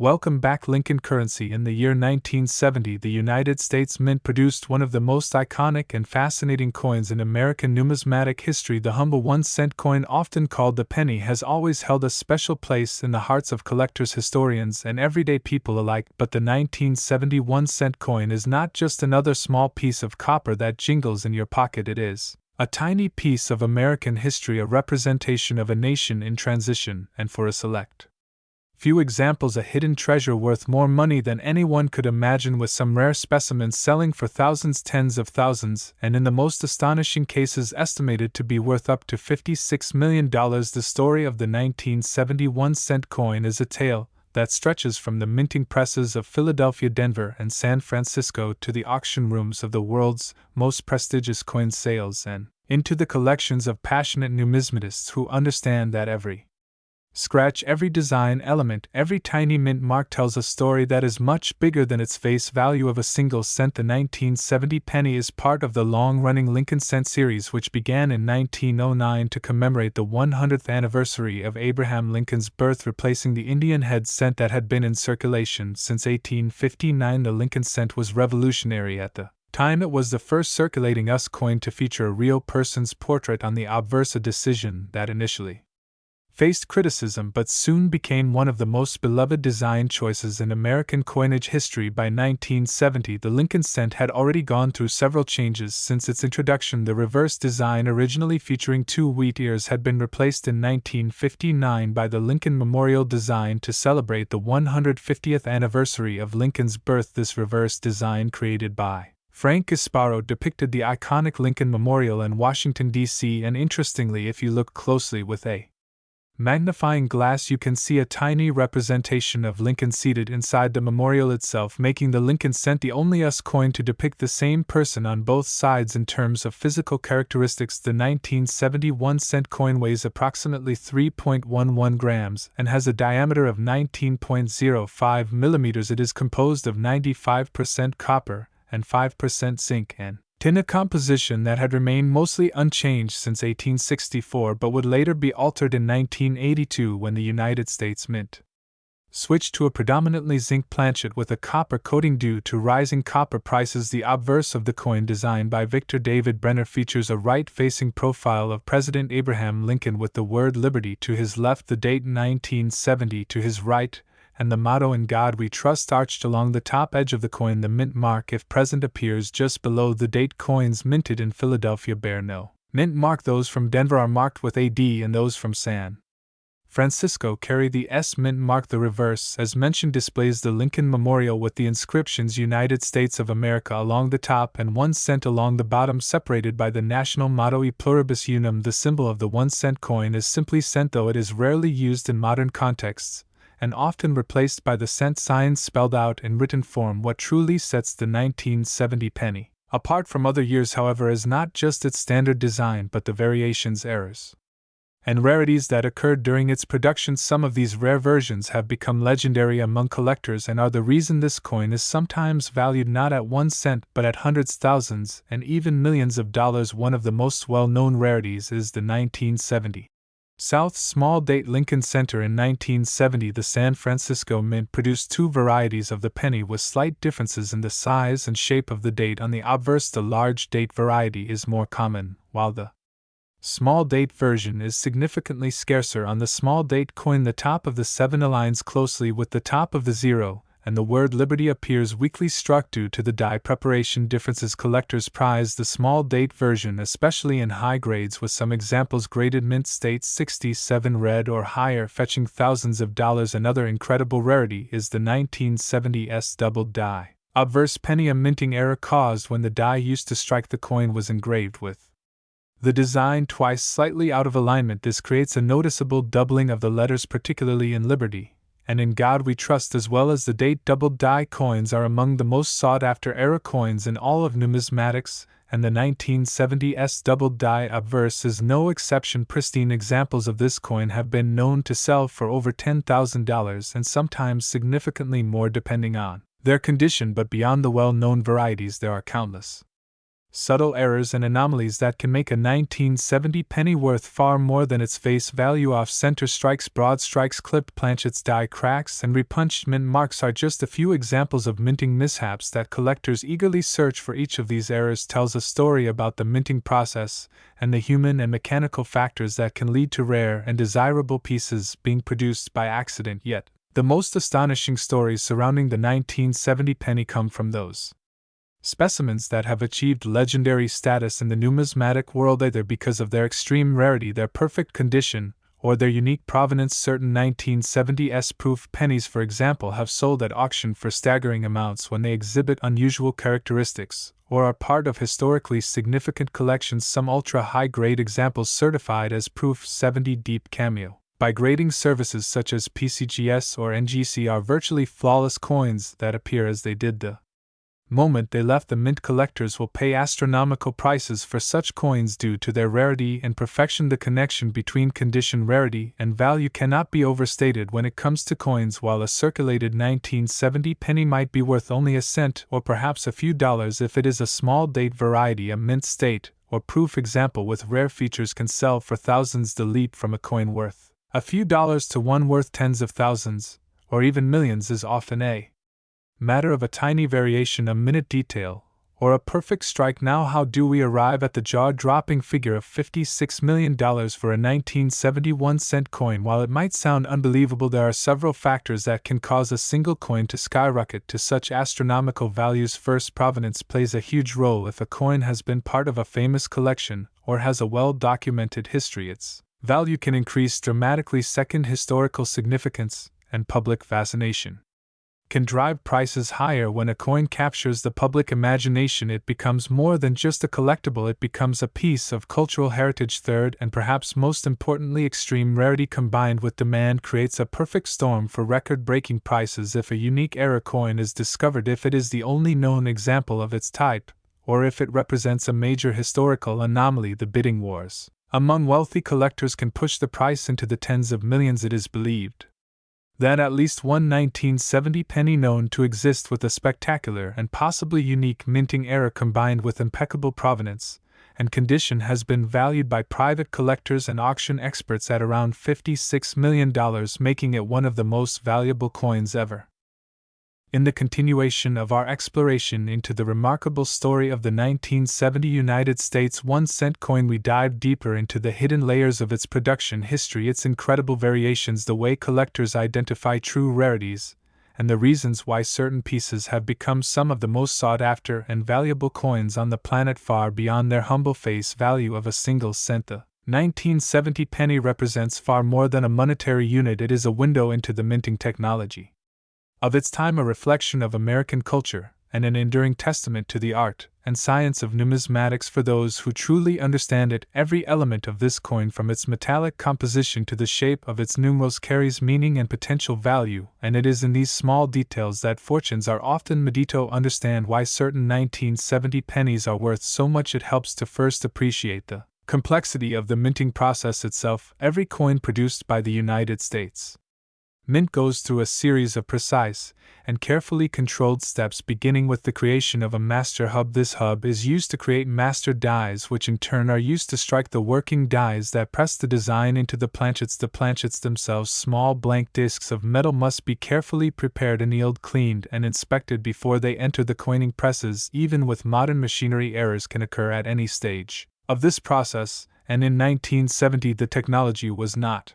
Welcome back. Lincoln currency. In the year 1970, the United States Mint produced one of the most iconic and fascinating coins in American numismatic history. The humble 1-cent coin, often called the penny, has always held a special place in the hearts of collectors, historians, and everyday people alike. But the 1970 1-cent coin is not just another small piece of copper that jingles in your pocket. It is a tiny piece of American history, a representation of a nation in transition, and for a select few examples, a hidden treasure worth more money than anyone could imagine, with some rare specimens selling for thousands, tens of thousands, and in the most astonishing cases estimated to be worth up to $56 million. The story of the 1970 1-cent coin is a tale that stretches from the minting presses of Philadelphia, Denver, and San Francisco to the auction rooms of the world's most prestigious coin sales and into the collections of passionate numismatists who understand that every scratch, every design element, every tiny mint mark tells a story that is much bigger than its face value of a single cent. The 1970 penny is part of the long-running Lincoln cent series, which began in 1909 to commemorate the 100th anniversary of Abraham Lincoln's birth, replacing the Indian head cent that had been in circulation since 1859. The Lincoln cent was revolutionary at the time. It was the first circulating US coin to feature a real person's portrait on the obverse, a decision that initially faced criticism but soon became one of the most beloved design choices in American coinage history. By 1970, the Lincoln cent had already gone through several changes since its introduction. The reverse design, originally featuring 2 wheat ears, had been replaced in 1959 by the Lincoln Memorial design to celebrate the 150th anniversary of Lincoln's birth. This reverse design, created by Frank Gasparo, depicted the iconic Lincoln Memorial in Washington, D.C., and interestingly, if you look closely with a magnifying glass, you can see a tiny representation of Lincoln seated inside the memorial itself, making the Lincoln cent the only US coin to depict the same person on both sides. In terms of physical characteristics, the 1970 1-cent coin weighs approximately 3.11 grams and has a diameter of 19.05 millimeters. It is composed of 95% copper and 5% zinc and tin, a composition that had remained mostly unchanged since 1864 but would later be altered in 1982 when the United States Mint switched to a predominantly zinc planchet with a copper coating due to rising copper prices. The obverse of the coin, designed by Victor David Brenner, features a right-facing profile of President Abraham Lincoln with the word Liberty to his left, the date 1970 to his right, and the motto "In God We Trust" arched along the top edge of the coin. The mint mark, if present, appears just below the date. Coins minted in Philadelphia bear no mint mark. Those from Denver are marked with AD, and those from San Francisco carry the S mint mark. The reverse, as mentioned, displays the Lincoln Memorial with the inscriptions United States of America along the top and 1 cent along the bottom, separated by the national motto E pluribus unum. The symbol of the 1-cent coin is simply cent, though it is rarely used in modern contexts, and often replaced by the cent sign spelled out in written form. What truly sets the 1970 penny apart from other years, however, is not just its standard design but the variations, errors, and rarities that occurred during its production. Some of these rare versions have become legendary among collectors and are the reason this coin is sometimes valued not at 1 cent but at hundreds, thousands, and even millions of dollars. One of the most well-known rarities is the 1970 South small date Lincoln Center. In 1970, the San Francisco Mint produced 2 varieties of the penny with slight differences in the size and shape of the date. On the obverse, the large date variety is more common, while the small date version is significantly scarcer. On the small date coin, the top of the 7 aligns closely with the top of the 0, and the word Liberty appears weakly struck due to the die preparation differences. Collectors prize the small date version, especially in high grades, with some examples graded mint state 67 red or higher, fetching thousands of dollars. Another incredible rarity is the 1970 S double die obverse penny. A minting error caused when the die used to strike the coin was engraved with the design twice slightly out of alignment. This creates a noticeable doubling of the letters, particularly in Liberty and In God We Trust, as well as the date. Double die coins are among the most sought after error coins in all of numismatics, and the 1970 S double die obverse is no exception. Pristine examples of this coin have been known to sell for over $10,000 and sometimes significantly more depending on their condition, but beyond the well-known varieties there are countless Subtle errors and anomalies that can make a 1970 penny worth far more than its face value. Off-center strikes, broad strikes, clipped planchets, die cracks, and repunched mint marks are just a few examples of minting mishaps that collectors eagerly search for. Each of these errors tells a story about the minting process and the human and mechanical factors that can lead to rare and desirable pieces being produced by accident. Yet, the most astonishing stories surrounding the 1970 penny come from those specimens that have achieved legendary status in the numismatic world either because of their extreme rarity, their perfect condition, or their unique provenance. Certain 1970s proof pennies, for example, have sold at auction for staggering amounts when they exhibit unusual characteristics, or are part of historically significant collections. Some ultra-high-grade examples certified as proof 70 deep cameo by grading services such as PCGS or NGC are virtually flawless coins that appear as they did the moment they left the mint. Collectors will pay astronomical prices for such coins due to their rarity and perfection. The connection between condition, rarity, and value cannot be overstated when it comes to coins. While a circulated 1970 penny might be worth only a cent or perhaps a few dollars if it is a small date variety, a mint state or proof example with rare features can sell for thousands. The leap from a coin worth a few dollars to one worth tens of thousands, or even millions, is often a matter of a tiny variation, a minute detail, or a perfect strike. Now, how do we arrive at the jaw-dropping figure of $56 million for a 1971 cent coin? While it might sound unbelievable, there are several factors that can cause a single coin to skyrocket to such astronomical values. First, provenance plays a huge role. If a coin has been part of a famous collection or has a well-documented history, its value can increase dramatically. Second, historical significance and public fascination can drive prices higher. When a coin captures the public imagination, it becomes more than just a collectible, it becomes a piece of cultural heritage. Third, and perhaps most importantly, extreme rarity combined with demand creates a perfect storm for record-breaking prices. If a unique era coin is discovered, if it is the only known example of its type, or if it represents a major historical anomaly, the bidding wars among wealthy collectors can push the price into the tens of millions. It is believed that at least one 1970 penny known to exist with a spectacular and possibly unique minting era combined with impeccable provenance and condition has been valued by private collectors and auction experts at around $56 million, making it one of the most valuable coins ever. In the continuation of our exploration into the remarkable story of the 1970 United States 1-cent coin, we dive deeper into the hidden layers of its production history, its incredible variations, the way collectors identify true rarities, and the reasons why certain pieces have become some of the most sought-after and valuable coins on the planet, far beyond their humble face value of a single cent. The 1970 penny represents far more than a monetary unit. It is a window into the minting technology of its time, a reflection of American culture, and an enduring testament to the art and science of numismatics. For those who truly understand it, every element of this coin, from its metallic composition to the shape of its numerals, carries meaning and potential value, and it is in these small details that fortunes are often made. To understand why certain 1970 pennies are worth so much, it helps to first appreciate the complexity of the minting process itself. Every coin produced by the United States Mint goes through a series of precise and carefully controlled steps, beginning with the creation of a master hub. This hub is used to create master dies, which in turn are used to strike the working dies that press the design into the planchets. The planchets themselves, small blank discs of metal, must be carefully prepared, annealed, cleaned, and inspected before they enter the coining presses. Even with modern machinery, errors can occur at any stage of this process, and in 1970 the technology was not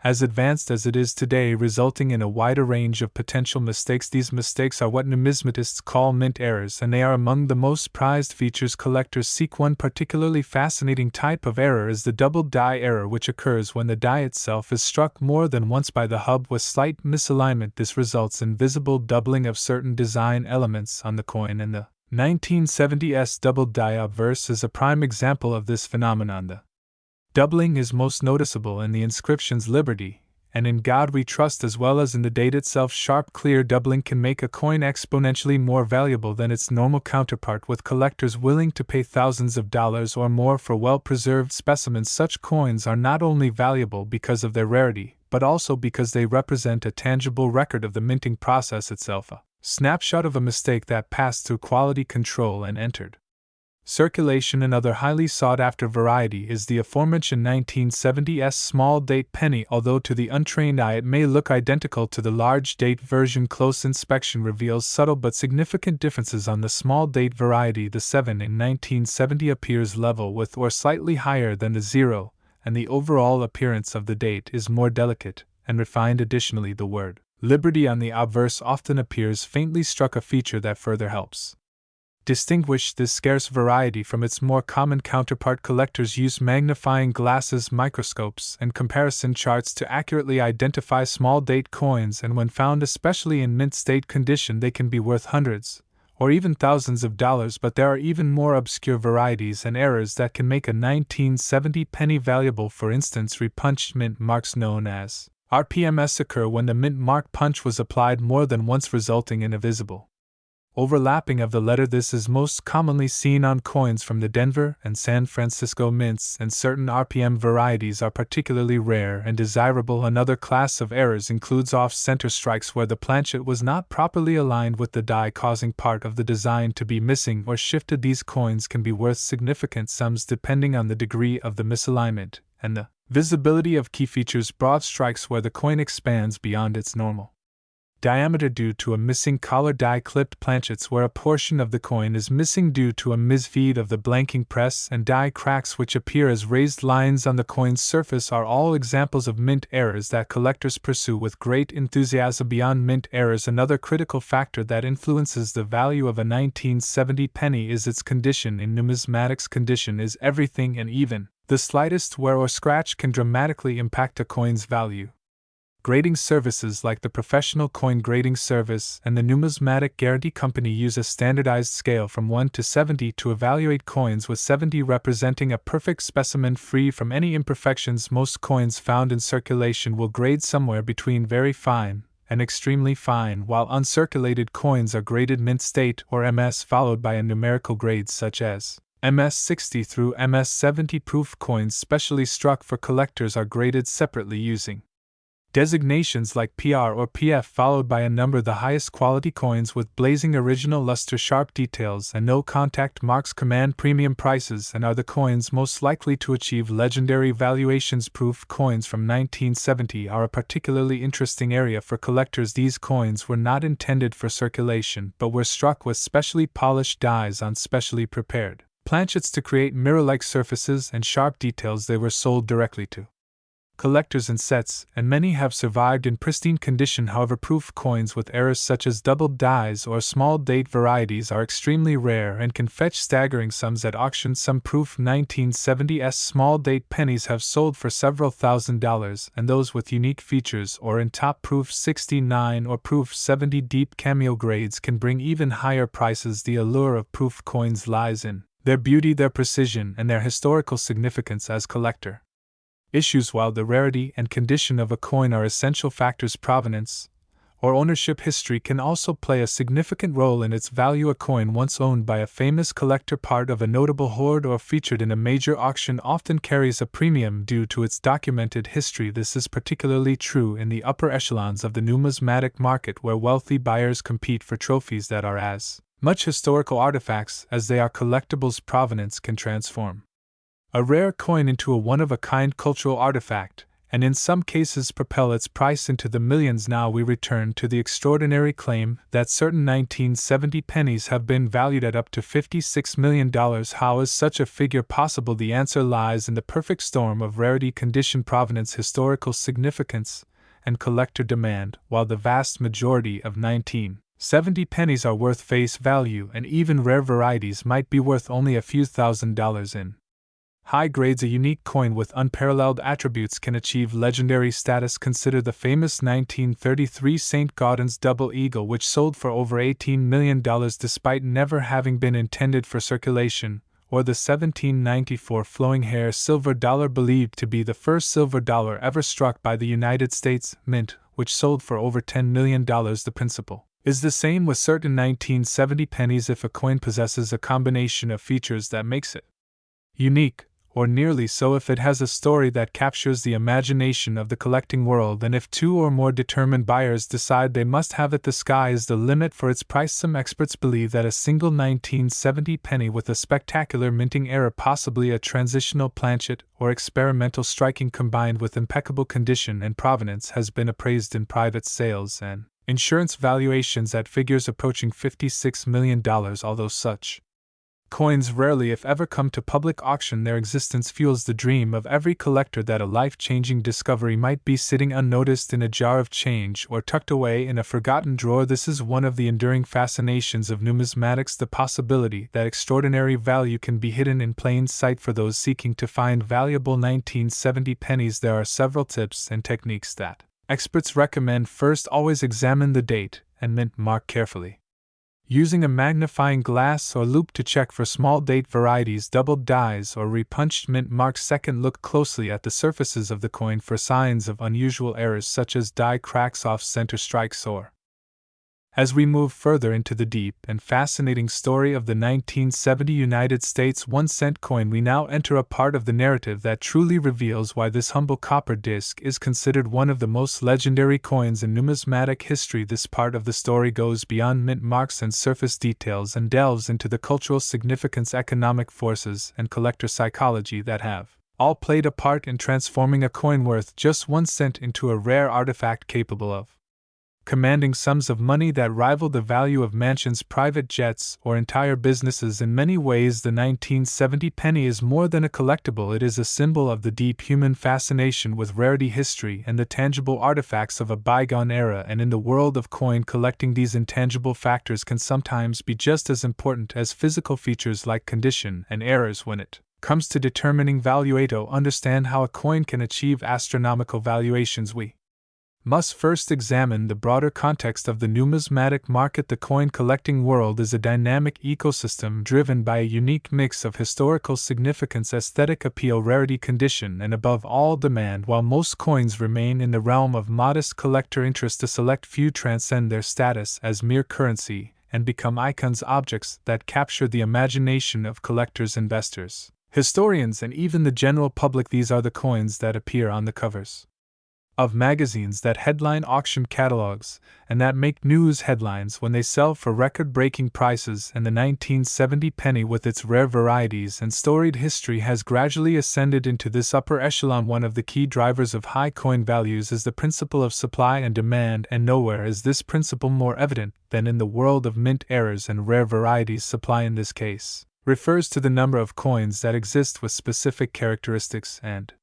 as advanced as it is today, resulting in a wider range of potential mistakes. These mistakes are what numismatists call mint errors, and they are among the most prized features collectors seek. One particularly fascinating type of error is the double die error, which occurs when the die itself is struck more than once by the hub with slight misalignment. This results in visible doubling of certain design elements on the coin, and the 1970s double die obverse is a prime example of this phenomenon. The doubling is most noticeable in the inscriptions "Liberty" and "In God We Trust," as well as in the date itself. Sharp, clear doubling can make a coin exponentially more valuable than its normal counterpart, with collectors willing to pay thousands of dollars or more for well-preserved specimens. Such coins are not only valuable because of their rarity, but also because they represent a tangible record of the minting process itself, a snapshot of a mistake that passed through quality control and entered circulation. Another highly sought-after variety is the aforementioned 1970s small date penny. Although to the untrained eye it may look identical to the large date version, close inspection reveals subtle but significant differences on the small date variety. The 7 in 1970 appears level with or slightly higher than the 0, and the overall appearance of the date is more delicate and refined. Additionally, the word liberty on the obverse often appears faintly struck, a feature that further helps distinguish this scarce variety from its more common counterpart. Collectors use magnifying glasses, microscopes, and comparison charts to accurately identify small date coins, and when found, especially in mint state condition, they can be worth hundreds or even thousands of dollars. But there are even more obscure varieties and errors that can make a 1970 penny valuable. For instance, repunched mint marks known as RPMs occur when the mint mark punch was applied more than once, resulting in a visible overlapping of the letter. This is most commonly seen on coins from the Denver and San Francisco mints, and certain RPM varieties are particularly rare and desirable. Another class of errors includes off-center strikes where the planchet was not properly aligned with the die, causing part of the design to be missing or shifted. These coins can be worth significant sums depending on the degree of the misalignment and the visibility of key features. Broad strikes where the coin expands beyond its normal diameter due to a missing collar die. Clipped planchets where a portion of the coin is missing due to a misfeed of the blanking press, and die cracks which appear as raised lines on the coin's surface are all examples of mint errors that collectors pursue with great enthusiasm. Beyond mint errors, another critical factor that influences the value of a 1970 penny is its condition. In numismatics, condition is everything, and even the slightest wear or scratch can dramatically impact a coin's value. Grading services like the Professional Coin Grading Service and the Numismatic Guarantee Company use a standardized scale from 1 to 70 to evaluate coins, with 70 representing a perfect specimen free from any imperfections. Most coins found in circulation will grade somewhere between very fine and extremely fine, while uncirculated coins are graded mint state or MS, followed by a numerical grades such as MS 60 through MS 70. Proof coins specially struck for collectors are graded separately using designations like PR or PF, followed by a number. The highest quality coins with blazing original luster, sharp details, and no contact marks command premium prices and are the coins most likely to achieve legendary valuations. Proof coins from 1970 are a particularly interesting area for collectors. These coins were not intended for circulation but were struck with specially polished dies on specially prepared planchets to create mirror-like surfaces and sharp details. They were sold directly to collectors in sets, and many have survived in pristine condition. However, proof coins with errors such as doubled dies or small date varieties are extremely rare and can fetch staggering sums at auction. Some proof 1970s small date pennies have sold for several $1,000s, and those with unique features or in top proof 69 or proof 70 deep cameo grades can bring even higher prices. The allure of proof coins lies in their beauty, their precision, and their historical significance as collector issues. While the rarity and condition of a coin are essential factors, provenance or ownership history can also play a significant role in its value. A coin once owned by a famous collector, part of a notable hoard, or featured in a major auction often carries a premium due to its documented history. This is particularly true in the upper echelons of the numismatic market, where wealthy buyers compete for trophies that are as much historical artifacts as they are collectibles. Provenance can transform a rare coin into a one-of-a-kind cultural artifact, and in some cases propel its price into the millions. Now we return to the extraordinary claim that certain 1970 pennies have been valued at up to $56 million. How is such a figure possible? The answer lies in the perfect storm of rarity, condition, provenance, historical significance, and collector demand. While the vast majority of 1970 pennies are worth face value, and even rare varieties might be worth only a few $1,000s in high grades, a unique coin with unparalleled attributes can achieve legendary status. Consider the famous 1933 St. Gaudens Double Eagle, which sold for over $18 million despite never having been intended for circulation, or the 1794 Flowing Hair silver dollar, believed to be the first silver dollar ever struck by the United States Mint, which sold for over $10 million. The principle is the same with certain 1970 pennies. If a coin possesses a combination of features that makes it unique, or nearly so if it has a story that captures the imagination of the collecting world, and if two or more determined buyers decide they must have it. The sky is the limit for its price. Some experts believe that a single 1970 penny with a spectacular minting error, possibly a transitional planchet or experimental striking combined with impeccable condition and provenance, has been appraised in private sales and insurance valuations at figures approaching $56 million. Although such coins rarely, if ever, come to public auction, their existence fuels the dream of every collector that a life-changing discovery might be sitting unnoticed in a jar of change or tucked away in a forgotten drawer. This is one of the enduring fascinations of numismatics, the possibility that extraordinary value can be hidden in plain sight. For those seeking to find valuable 1970 pennies, there are several tips and techniques that experts recommend. First, always examine the date and mint mark carefully. Using a magnifying glass or loupe to check for small date varieties, doubled dies, or repunched mint marks. Second, look closely at the surfaces of the coin for signs of unusual errors such as die cracks, off-center strikes, or. As we move further into the deep and fascinating story of the 1970 United States 1-cent coin, we now enter a part of the narrative that truly reveals why this humble copper disc is considered one of the most legendary coins in numismatic history. This part of the story goes beyond mint marks and surface details and delves into the cultural significance, economic forces, and collector psychology that have all played a part in transforming a coin worth just 1 cent into a rare artifact capable of commanding sums of money that rival the value of mansions, private jets, or entire businesses. In many ways, the 1970 penny is more than a collectible. It is a symbol of the deep human fascination with rarity, history, and the tangible artifacts of a bygone era. And in the world of coin collecting, these intangible factors can sometimes be just as important as physical features like condition and errors when it comes to determining value. To understand how a coin can achieve astronomical valuations, we must first examine the broader context of the numismatic market. The coin collecting world is a dynamic ecosystem driven by a unique mix of historical significance, aesthetic appeal, rarity, condition, and above all, demand. While most coins remain in the realm of modest collector interest, a select few transcend their status as mere currency and become icons, objects that capture the imagination of collectors, investors, historians, and even the general public. These are the coins that appear on the covers of magazines, that headline auction catalogs, and that make news headlines when they sell for record-breaking prices. And the 1970 penny, with its rare varieties and storied history, has gradually ascended into this upper echelon. One of the key drivers of high coin values is the principle of supply and demand, and nowhere is this principle more evident than in the world of mint errors and rare varieties. Supply, in this case, refers to the number of coins that exist with specific characteristics, and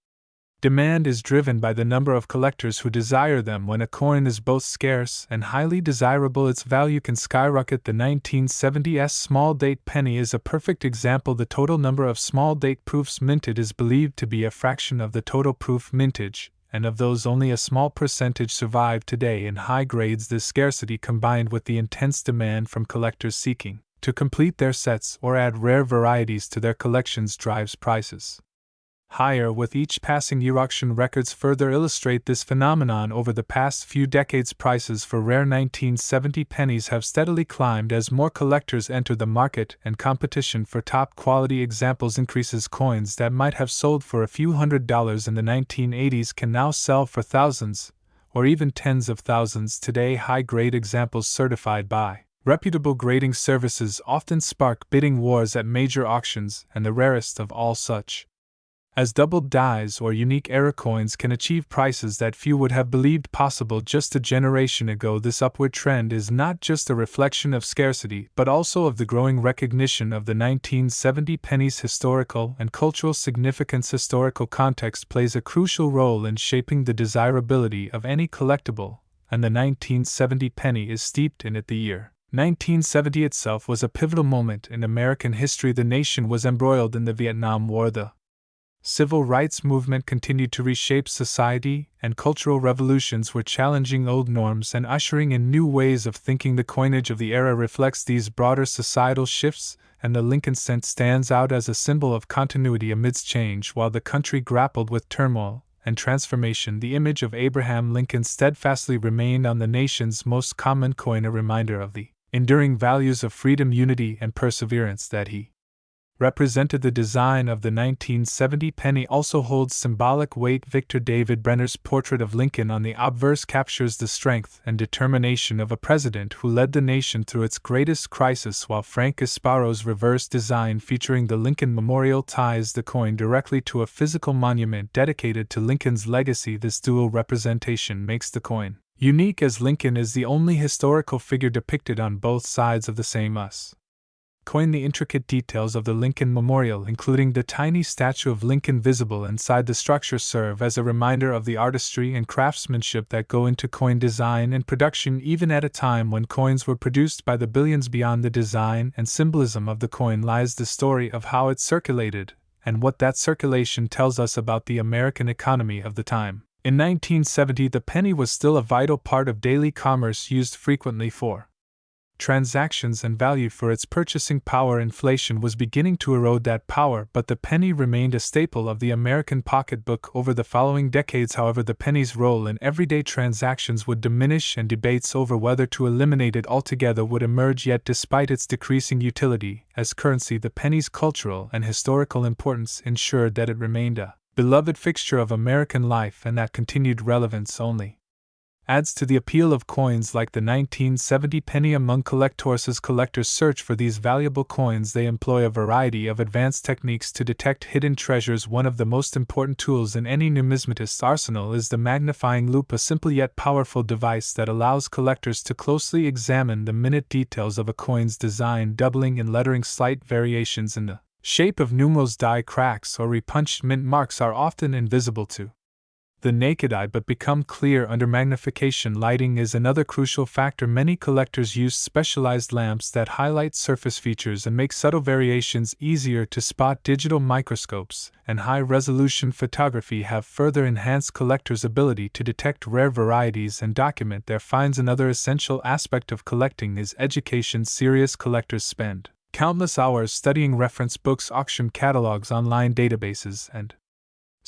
demand is driven by the number of collectors who desire them. When a coin is both scarce and highly desirable, its value can skyrocket. The 1970s small date penny is a perfect example. The total number of small date proofs minted is believed to be a fraction of the total proof mintage, and of those only a small percentage survive today in high grades. This scarcity, combined with the intense demand from collectors seeking to complete their sets or add rare varieties to their collections, drives prices higher with each passing year. Auction records further illustrate this phenomenon. Over the past few decades, prices for rare 1970 pennies have steadily climbed as more collectors enter the market and competition for top quality examples increases. Coins that might have sold for a few $100s in the 1980s can now sell for thousands, or even tens of thousands today. High-grade examples certified by reputable grading services often spark bidding wars at major auctions, and the rarest of all such as doubled dies or unique error coins can achieve prices that few would have believed possible just a generation ago. This upward trend is not just a reflection of scarcity, but also of the growing recognition of the 1970 penny's historical and cultural significance. Historical context plays a crucial role in shaping the desirability of any collectible, and the 1970 penny is steeped in it. The year 1970 itself was a pivotal moment in American history. The nation was embroiled in the Vietnam War. The civil rights movement continued to reshape society, and cultural revolutions were challenging old norms and ushering in new ways of thinking. The coinage of the era reflects these broader societal shifts, and the Lincoln cent stands out as a symbol of continuity amidst change. While the country grappled with turmoil and transformation, the image of Abraham Lincoln steadfastly remained on the nation's most common coin, a reminder of the enduring values of freedom, unity, and perseverance that he represented the design of the 1970 penny also holds symbolic weight. Victor David Brenner's portrait of Lincoln on the obverse captures the strength and determination of a president who led the nation through its greatest crisis, while Frank Gasparo's reverse design featuring the Lincoln Memorial ties the coin directly to a physical monument dedicated to Lincoln's legacy. This dual representation makes the coin unique, as Lincoln is the only historical figure depicted on both sides of the same us. Coin. The intricate details of the Lincoln Memorial, including the tiny statue of Lincoln visible inside the structure, serve as a reminder of the artistry and craftsmanship that go into coin design and production, even at a time when coins were produced by the billions. Beyond the design and symbolism of the coin lies the story of how it circulated, and what that circulation tells us about the American economy of the time. In 1970, the penny was still a vital part of daily commerce, used frequently for transactions and value for its purchasing power. Inflation was beginning to erode that power, but the penny remained a staple of the American pocketbook over the following decades. However, the penny's role in everyday transactions would diminish, and debates over whether to eliminate it altogether would emerge. Yet, despite its decreasing utility as currency, the penny's cultural and historical importance ensured that it remained a beloved fixture of American life, and that continued relevance only adds to the appeal of coins like the 1970 penny among collectors. As collectors search for these valuable coins, they employ a variety of advanced techniques to detect hidden treasures. One of the most important tools in any numismatist's arsenal is the magnifying loupe, a simple yet powerful device that allows collectors to closely examine the minute details of a coin's design, doubling and lettering. Slight variations in the shape of numos, die cracks, or repunched mint marks are often invisible to the naked eye but become clear under magnification. Lighting is another crucial factor. Many collectors use specialized lamps that highlight surface features and make subtle variations easier to spot. Digital microscopes and high-resolution photography have further enhanced collectors' ability to detect rare varieties and document their finds. Another essential aspect of collecting is education. Serious collectors spend countless hours studying reference books, auction catalogs, online databases, and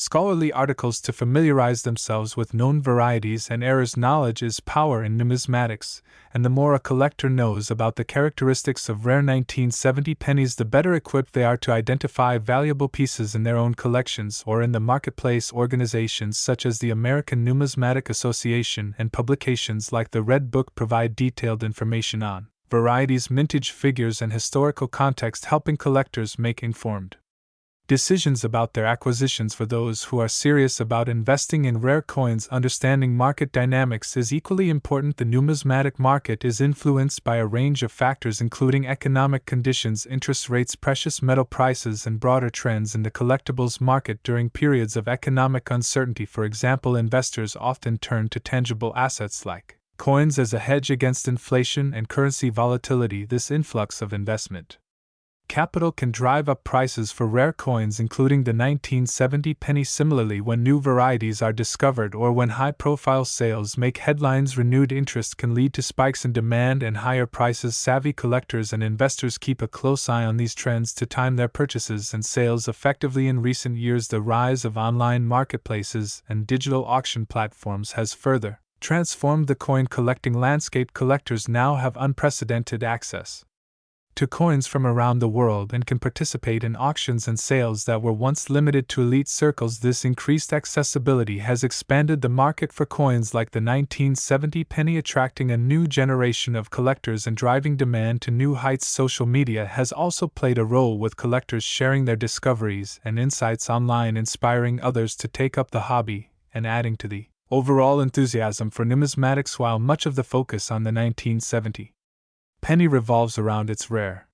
scholarly articles to familiarize themselves with known varieties and errors. Knowledge is power in numismatics, and the more a collector knows about the characteristics of rare 1970 pennies, the better equipped they are to identify valuable pieces in their own collections or in the marketplace. Organizations such as the American Numismatic Association and publications like the Red Book provide detailed information on varieties, mintage figures, and historical context, helping collectors make informed decisions about their acquisitions. For those who are serious about investing in rare coins, understanding market dynamics is equally important. The numismatic market is influenced by a range of factors, including economic conditions, interest rates, precious metal prices, and broader trends in the collectibles market. During periods of economic uncertainty, for example, investors often turn to tangible assets like coins as a hedge against inflation and currency volatility. This influx of investment capital can drive up prices for rare coins, including the 1970 penny. Similarly, when new varieties are discovered or when high-profile sales make headlines, renewed interest can lead to spikes in demand and higher prices. Savvy collectors and investors keep a close eye on these trends to time their purchases and sales effectively. In recent years, the rise of online marketplaces and digital auction platforms has further transformed the coin collecting landscape. Collectors now have unprecedented access to coins from around the world and can participate in auctions and sales that were once limited to elite circles. This increased accessibility has expanded the market for coins like the 1970 penny, attracting a new generation of collectors and driving demand to new heights. Social media has also played a role, with collectors sharing their discoveries and insights online, inspiring others to take up the hobby and adding to the overall enthusiasm for numismatics. While much of the focus on the 1970 penny revolves around its rare,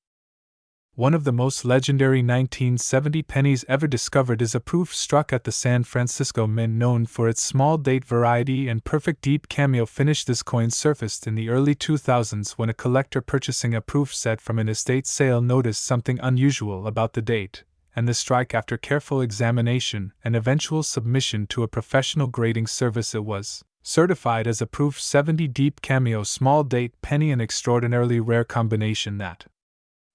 one of the most legendary 1970 pennies ever discovered is a proof struck at the San Francisco Mint, known for its small date variety and perfect deep cameo finish. This coin surfaced in the early 2000s when a collector purchasing a proof set from an estate sale noticed something unusual about the date and the strike. After careful examination and eventual submission to a professional grading service, it was certified as a proof 70 deep cameo small date penny, an extraordinarily rare combination that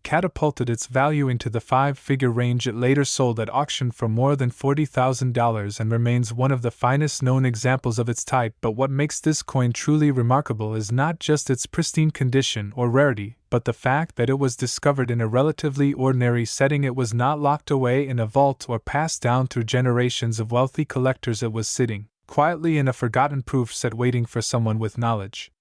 catapulted its value into the five-figure range. It later sold at auction for more than $40,000 and remains one of the finest known examples of its type. But what makes this coin truly remarkable is not just its pristine condition or rarity, but the fact that it was discovered in a relatively ordinary setting. It was not locked away in a vault or passed down through generations of wealthy collectors. It was sitting quietly in a forgotten proof set, waiting for someone with knowledge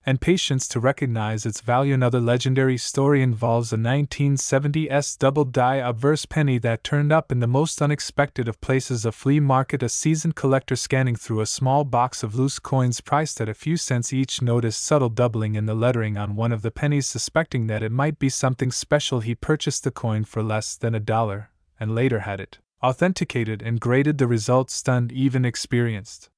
and patience to recognize its value. Another legendary story involves a 1970s double-die obverse penny that turned up in the most unexpected of places: a flea market. A seasoned collector scanning through a small box of loose coins priced at a few cents each noticed subtle doubling in the lettering on one of the pennies. Suspecting that it might be something special, he purchased the coin for less than $1 and later had it authenticated and graded. The result stunned even experienced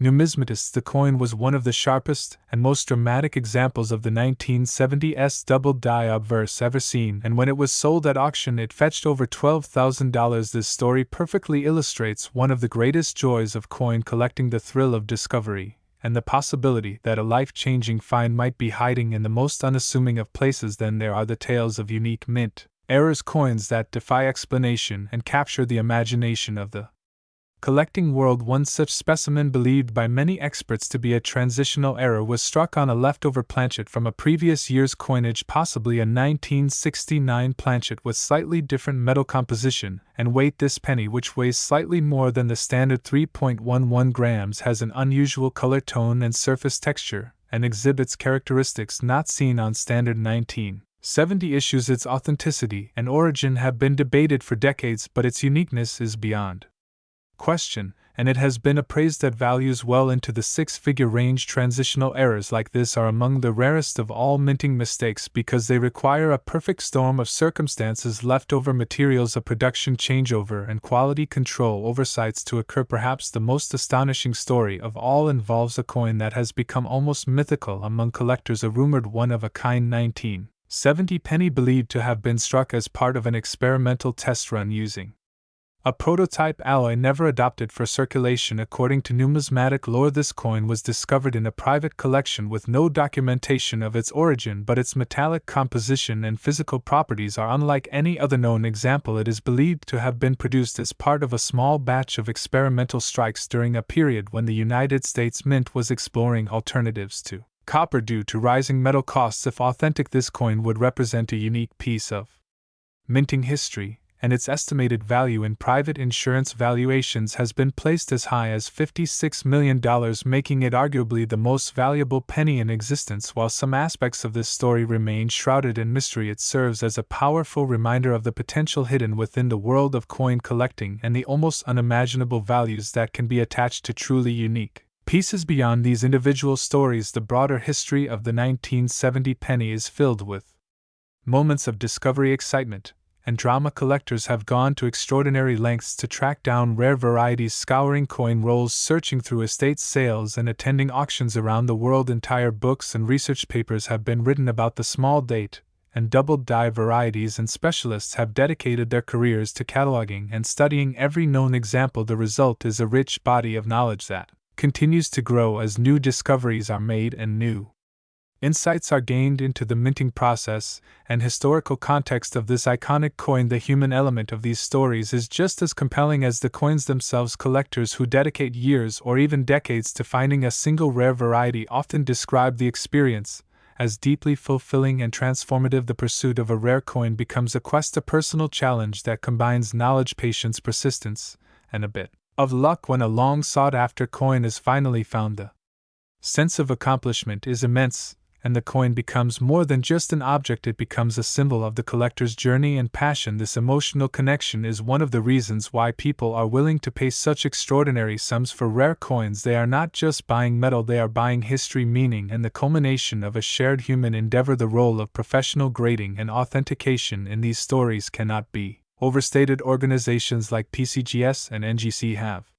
numismatists. The coin was one of the sharpest and most dramatic examples of the 1970s double-die obverse ever seen, and when it was sold at auction it fetched over $12,000. This story perfectly illustrates one of the greatest joys of coin collecting: the thrill of discovery, and the possibility that a life-changing find might be hiding in the most unassuming of places. Then there are the tales of unique mint errors, coins that defy explanation and capture the imagination of the collecting world. One such specimen, believed by many experts to be a transitional error, was struck on a leftover planchet from a previous year's coinage, possibly a 1969 planchet with slightly different metal composition and weight. This penny, which weighs slightly more than the standard 3.11 grams, has an unusual color tone and surface texture, and exhibits characteristics not seen on standard 1970 issues. Its authenticity and origin have been debated for decades, but its uniqueness is beyond question, and it has been appraised at values well into the six-figure range. Transitional errors like this are among the rarest of all minting mistakes because they require a perfect storm of circumstances: leftover materials, a production changeover, and quality control oversights to occur. Perhaps the most astonishing story of all involves a coin that has become almost mythical among collectors: a rumored one-of-a-kind 1970 penny believed to have been struck as part of an experimental test run using a prototype alloy never adopted for circulation. According to numismatic lore, this coin was discovered in a private collection with no documentation of its origin, but its metallic composition and physical properties are unlike any other known example. It is believed to have been produced as part of a small batch of experimental strikes during a period when the United States Mint was exploring alternatives to copper due to rising metal costs. If authentic, this coin would represent a unique piece of minting history, and its estimated value in private insurance valuations has been placed as high as $56 million, making it arguably the most valuable penny in existence. While some aspects of this story remain shrouded in mystery, it serves as a powerful reminder of the potential hidden within the world of coin collecting and the almost unimaginable values that can be attached to truly unique pieces. Beyond these individual stories, the broader history of the 1970 penny is filled with moments of discovery, excitement, and drama. Collectors have gone to extraordinary lengths to track down rare varieties, scouring coin rolls, searching through estate sales, and attending auctions around the world. Entire books and research papers have been written about the small date and double-die varieties, and specialists have dedicated their careers to cataloging and studying every known example. The result is a rich body of knowledge that continues to grow as new discoveries are made and new insights are gained into the minting process and historical context of this iconic coin. The human element of these stories is just as compelling as the coins themselves. Collectors who dedicate years or even decades to finding a single rare variety often describe the experience as deeply fulfilling and transformative. The pursuit of a rare coin becomes a quest, a personal challenge that combines knowledge, patience, persistence, and a bit of luck. When a long sought-after coin is finally found, the sense of accomplishment is immense, and the coin becomes more than just an object. It becomes a symbol of the collector's journey and passion. This emotional connection is one of the reasons why people are willing to pay such extraordinary sums for rare coins. They are not just buying metal, they are buying history, meaning, and the culmination of a shared human endeavor. The role of professional grading and authentication in these stories cannot be overstated. Organizations like PCGS and NGC have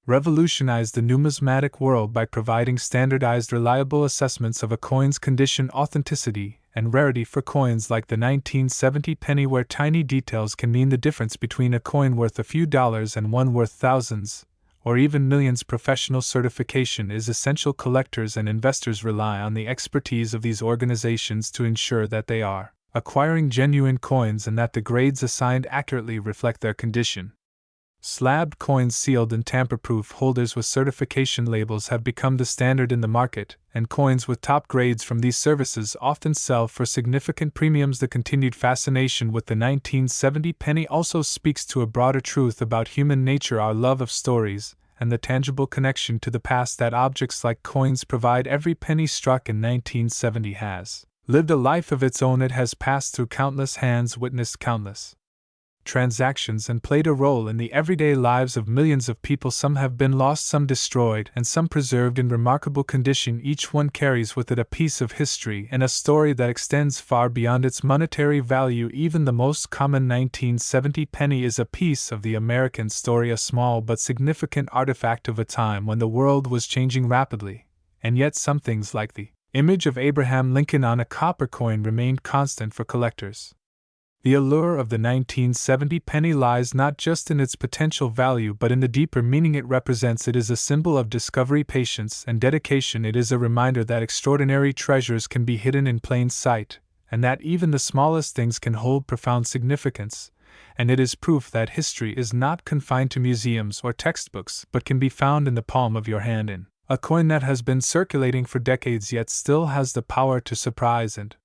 revolutionized the numismatic world by providing standardized, reliable assessments of a coin's condition, authenticity, and rarity. For coins like the 1970 penny, where tiny details can mean the difference between a coin worth a few dollars and one worth thousands, or even millions, professional certification is essential. Collectors and investors rely on the expertise of these organizations to ensure that they are acquiring genuine coins and that the grades assigned accurately reflect their condition. Slabbed coins sealed and tamper-proof holders with certification labels have become the standard in the market, and coins with top grades from these services often sell for significant premiums. The continued fascination with the 1970 penny also speaks to a broader truth about human nature, our love of stories, and the tangible connection to the past that objects like coins provide. Every penny struck in 1970 has lived a life of its own. It has passed through countless hands, witnessed countless transactions, and played a role in the everyday lives of millions of people. Some have been lost, some destroyed, and some preserved in remarkable condition. Each one carries with it a piece of history and a story that extends far beyond its monetary value. Even the most common 1970 penny is a piece of the American story, a small but significant artifact of a time when the world was changing rapidly, and yet some things like the image of Abraham Lincoln on a copper coin remained constant for collectors. The allure of the 1970 penny lies not just in its potential value but in the deeper meaning it represents. It is a symbol of discovery, patience, and dedication. It is a reminder that extraordinary treasures can be hidden in plain sight, and that even the smallest things can hold profound significance. And it is proof that history is not confined to museums or textbooks but can be found in the palm of your hand, in a coin that has been circulating for decades yet still has the power to surprise and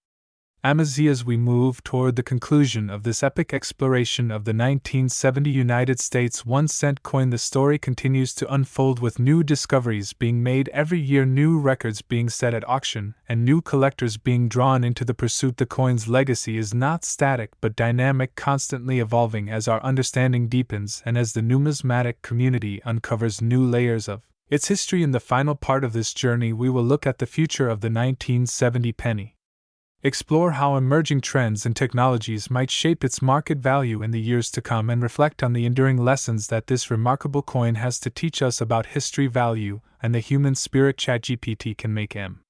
amaze. As we move toward the conclusion of this epic exploration of the 1970 United States 1-cent coin, the story continues to unfold with new discoveries being made every year, new records being set at auction, and new collectors being drawn into the pursuit. The coin's legacy is not static but dynamic, constantly evolving as our understanding deepens and as the numismatic community uncovers new layers of its history. In the final part of this journey, we will look at the future of the 1970 penny, explore how emerging trends and technologies might shape its market value in the years to come, and reflect on the enduring lessons that this remarkable coin has to teach us about history, value, and the human spirit. ChatGPT can make M.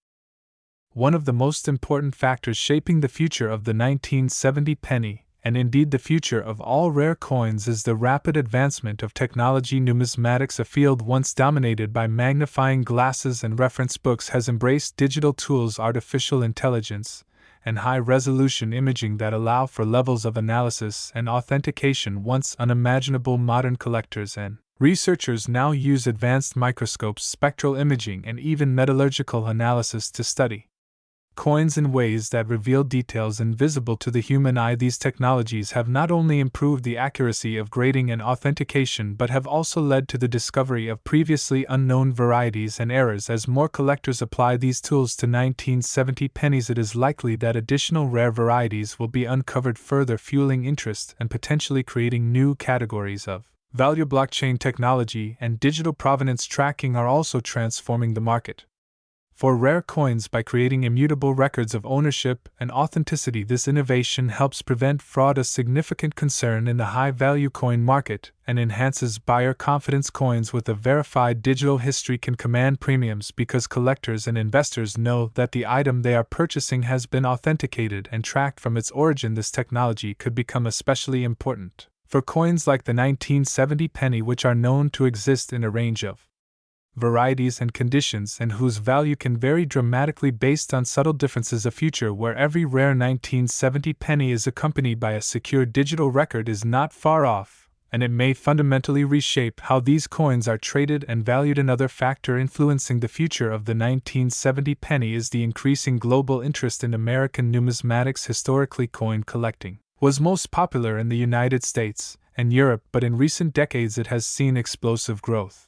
One of the most important factors shaping the future of the 1970 penny, and indeed the future of all rare coins, is the rapid advancement of technology. Numismatics, a field once dominated by magnifying glasses and reference books, has embraced digital tools, artificial intelligence, and high-resolution imaging that allow for levels of analysis and authentication once unimaginable. Modern collectors and researchers now use advanced microscopes, spectral imaging, and even metallurgical analysis to study coins in ways that reveal details invisible to the human eye. These technologies have not only improved the accuracy of grading and authentication but have also led to the discovery of previously unknown varieties and errors. As more collectors apply these tools to 1970 pennies, it is likely that additional rare varieties will be uncovered, further fueling interest and potentially creating new categories of value. Blockchain technology and digital provenance tracking are also transforming the market for rare coins by creating immutable records of ownership and authenticity. This innovation helps prevent fraud, a significant concern in the high-value coin market, and enhances buyer confidence. Coins with a verified digital history can command premiums because collectors and investors know that the item they are purchasing has been authenticated and tracked from its origin. This technology could become especially important for coins like the 1970 penny, which are known to exist in a range of varieties and conditions, and whose value can vary dramatically based on subtle differences. A future where every rare 1970 penny is accompanied by a secure digital record is not far off, and it may fundamentally reshape how these coins are traded and valued. Another factor influencing the future of the 1970 penny is the increasing global interest in American numismatics. Historically, coin collecting was most popular in the United States and Europe, but in recent decades it has seen explosive growth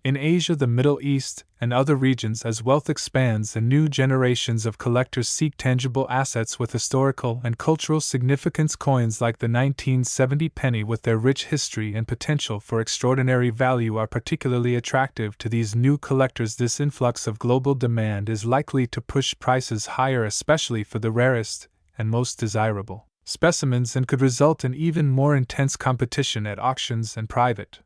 in Asia, the Middle East, and other regions. As wealth expands and new generations of collectors seek tangible assets with historical and cultural significance, coins like the 1970 penny, with their rich history and potential for extraordinary value, are particularly attractive to these new collectors. This influx of global demand is likely to push prices higher, especially for the rarest and most desirable specimens, and could result in even more intense competition at auctions and private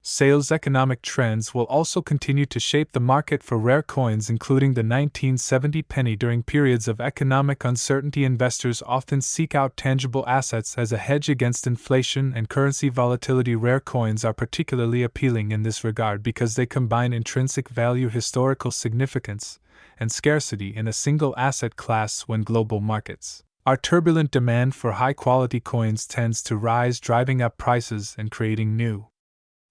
sales. Economic trends will also continue to shape the market for rare coins, including the 1970 penny. During periods of economic uncertainty, investors often seek out tangible assets as a hedge against inflation and currency volatility. Rare coins are particularly appealing in this regard because they combine intrinsic value, historical significance, and scarcity in a single asset class. When global markets Our turbulent demand for high-quality coins tends to rise, driving up prices and creating new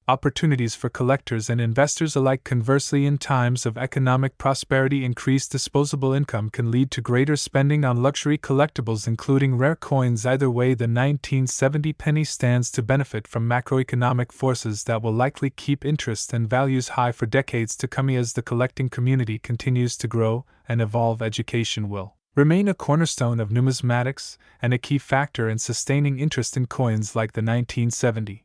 opportunities for collectors and investors alike. Conversely, in times of economic prosperity, increased disposable income can lead to greater spending on luxury collectibles, including rare coins. Either way, the 1970 penny stands to benefit from macroeconomic forces that will likely keep interest and values high for decades to come. As the collecting community continues to grow and evolve, education will remain a cornerstone of numismatics and a key factor in sustaining interest in coins like the 1970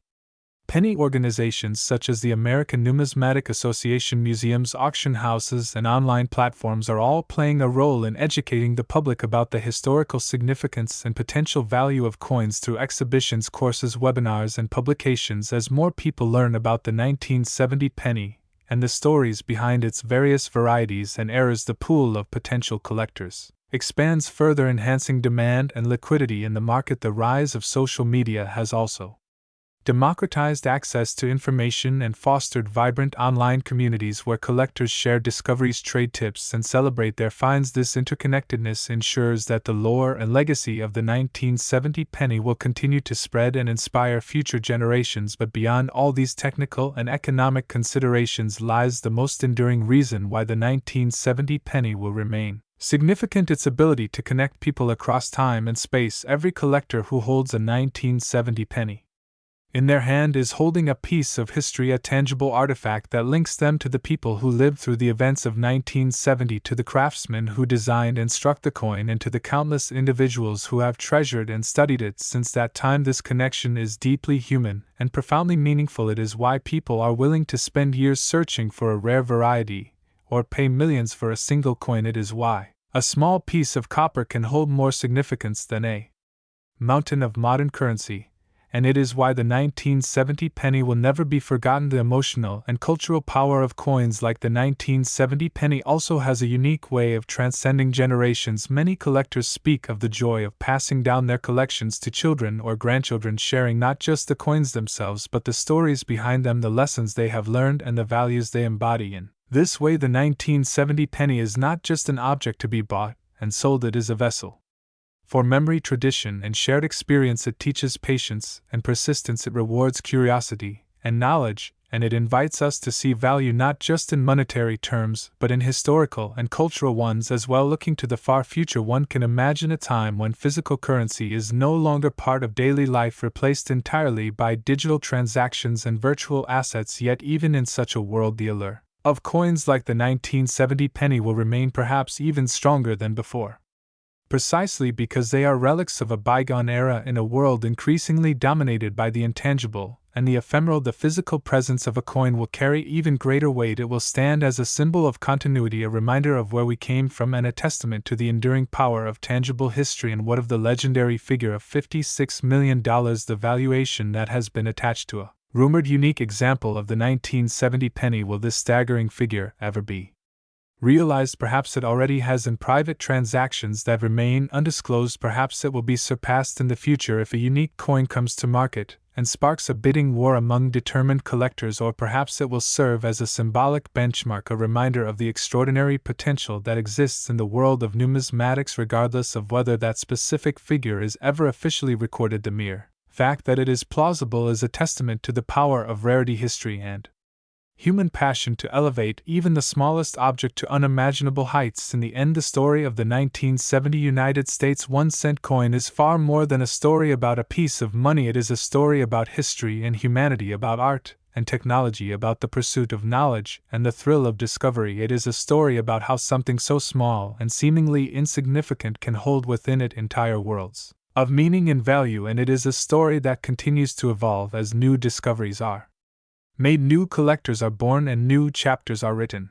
penny. Organizations such as the American Numismatic Association, museums, auction houses, and online platforms are all playing a role in educating the public about the historical significance and potential value of coins through exhibitions, courses, webinars, and publications. As more people learn about the 1970 penny and the stories behind its various varieties and eras, the pool of potential collectors expands further, enhancing demand and liquidity in the market. The rise of social media has also democratized access to information and fostered vibrant online communities where collectors share discoveries, trade tips, and celebrate their finds. This interconnectedness ensures that the lore and legacy of the 1970 penny will continue to spread and inspire future generations. But beyond all these technical and economic considerations lies the most enduring reason why the 1970 penny will remain significant: its ability to connect people across time and space. Every collector who holds a 1970 penny in their hand is holding a piece of history, a tangible artifact that links them to the people who lived through the events of 1970, to the craftsmen who designed and struck the coin, and to the countless individuals who have treasured and studied it since that time. This connection is deeply human and profoundly meaningful. It is why people are willing to spend years searching for a rare variety or pay millions for a single coin. It is why a small piece of copper can hold more significance than a mountain of modern currency. And it is why the 1970 penny will never be forgotten. The emotional and cultural power of coins like the 1970 penny also has a unique way of transcending generations. Many collectors speak of the joy of passing down their collections to children or grandchildren, sharing not just the coins themselves but the stories behind them, the lessons they have learned, and the values they embody. In this way, the 1970 penny is not just an object to be bought and sold, it is a vessel for memory, tradition, and shared experience. It teaches patience and persistence, it rewards curiosity and knowledge, and it invites us to see value not just in monetary terms but in historical and cultural ones as well. Looking to the far future, one can imagine a time when physical currency is no longer part of daily life, replaced entirely by digital transactions and virtual assets. Yet even in such a world, the allure of coins like the 1970 penny will remain perhaps even stronger than before. Precisely because they are relics of a bygone era in a world increasingly dominated by the intangible and the ephemeral, the physical presence of a coin will carry even greater weight. It will stand as a symbol of continuity, a reminder of where we came from, and a testament to the enduring power of tangible history. And what of the legendary figure of $56 million, the valuation that has been attached to a rumored unique example of the 1970 penny? Will this staggering figure ever be realized? Perhaps it already has in private transactions that remain undisclosed. Perhaps it will be surpassed in the future if a unique coin comes to market and sparks a bidding war among determined collectors, or perhaps it will serve as a symbolic benchmark, a reminder of the extraordinary potential that exists in the world of numismatics. Regardless of whether that specific figure is ever officially recorded, the mere fact that it is plausible is a testament to the power of rarity, history, and human passion to elevate even the smallest object to unimaginable heights. In the end, the story of the 1970 United States 1-cent coin is far more than a story about a piece of money. It is a story about history and humanity, about art and technology, about the pursuit of knowledge and the thrill of discovery. It is a story about how something so small and seemingly insignificant can hold within it entire worlds of meaning and value, and it is a story that continues to evolve as new discoveries are made, new collectors are born, and new chapters are written.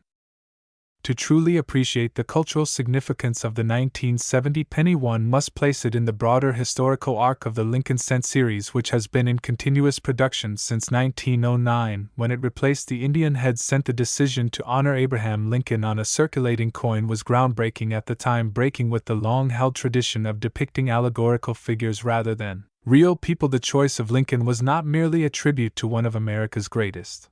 To truly appreciate the cultural significance of the 1970 penny, one must place it in the broader historical arc of the Lincoln cent series, which has been in continuous production since 1909, when it replaced the Indian head cent. The decision to honor Abraham Lincoln on a circulating coin was groundbreaking at the time, breaking with the long-held tradition of depicting allegorical figures rather than real people. The choice of Lincoln was not merely a tribute to one of America's greatest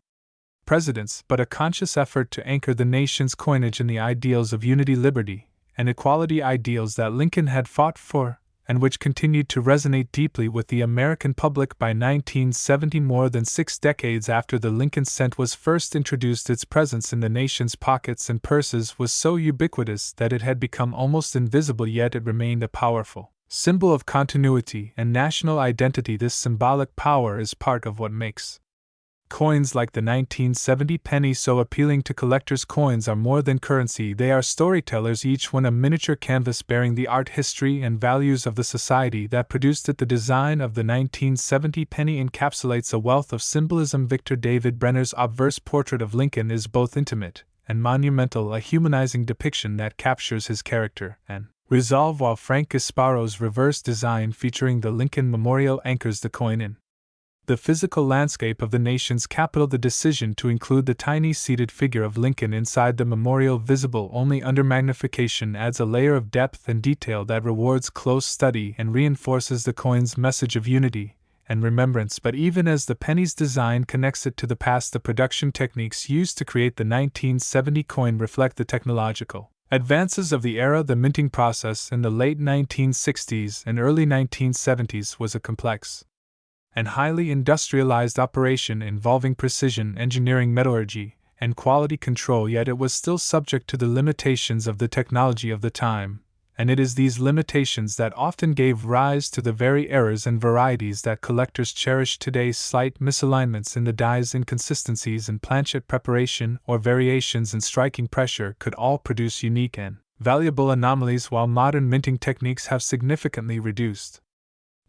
presidents, but a conscious effort to anchor the nation's coinage in the ideals of unity, liberty, and equality, ideals that Lincoln had fought for and which continued to resonate deeply with the American public by 1970, more than 6 decades after the Lincoln cent was first introduced. Its presence in the nation's pockets and purses was so ubiquitous that it had become almost invisible, yet it remained a powerful symbol of continuity and national identity. This symbolic power is part of what makes coins like the 1970 penny so appealing to collectors. Coins are more than currency, they are storytellers, each one a miniature canvas bearing the art, history, and values of the society that produced it. The design of the 1970 penny encapsulates a wealth of symbolism. Victor David Brenner's obverse portrait of Lincoln is both intimate and monumental, a humanizing depiction that captures his character and resolve, while Frank Gasparo's reverse design featuring the Lincoln Memorial anchors the coin in the physical landscape of the nation's capital. The decision to include the tiny seated figure of Lincoln inside the memorial, visible only under magnification, adds a layer of depth and detail that rewards close study and reinforces the coin's message of unity and remembrance. But even as the penny's design connects it to the past, the production techniques used to create the 1970 coin reflect the technological advances of the era. The minting process in the late 1960s and early 1970s was a complex and highly industrialized operation involving precision engineering, metallurgy, and quality control, yet it was still subject to the limitations of the technology of the time, and it is these limitations that often gave rise to the very errors and varieties that collectors cherish today. Slight misalignments in the dies, inconsistencies in planchet preparation, or variations in striking pressure could all produce unique and valuable anomalies, while modern minting techniques have significantly reduced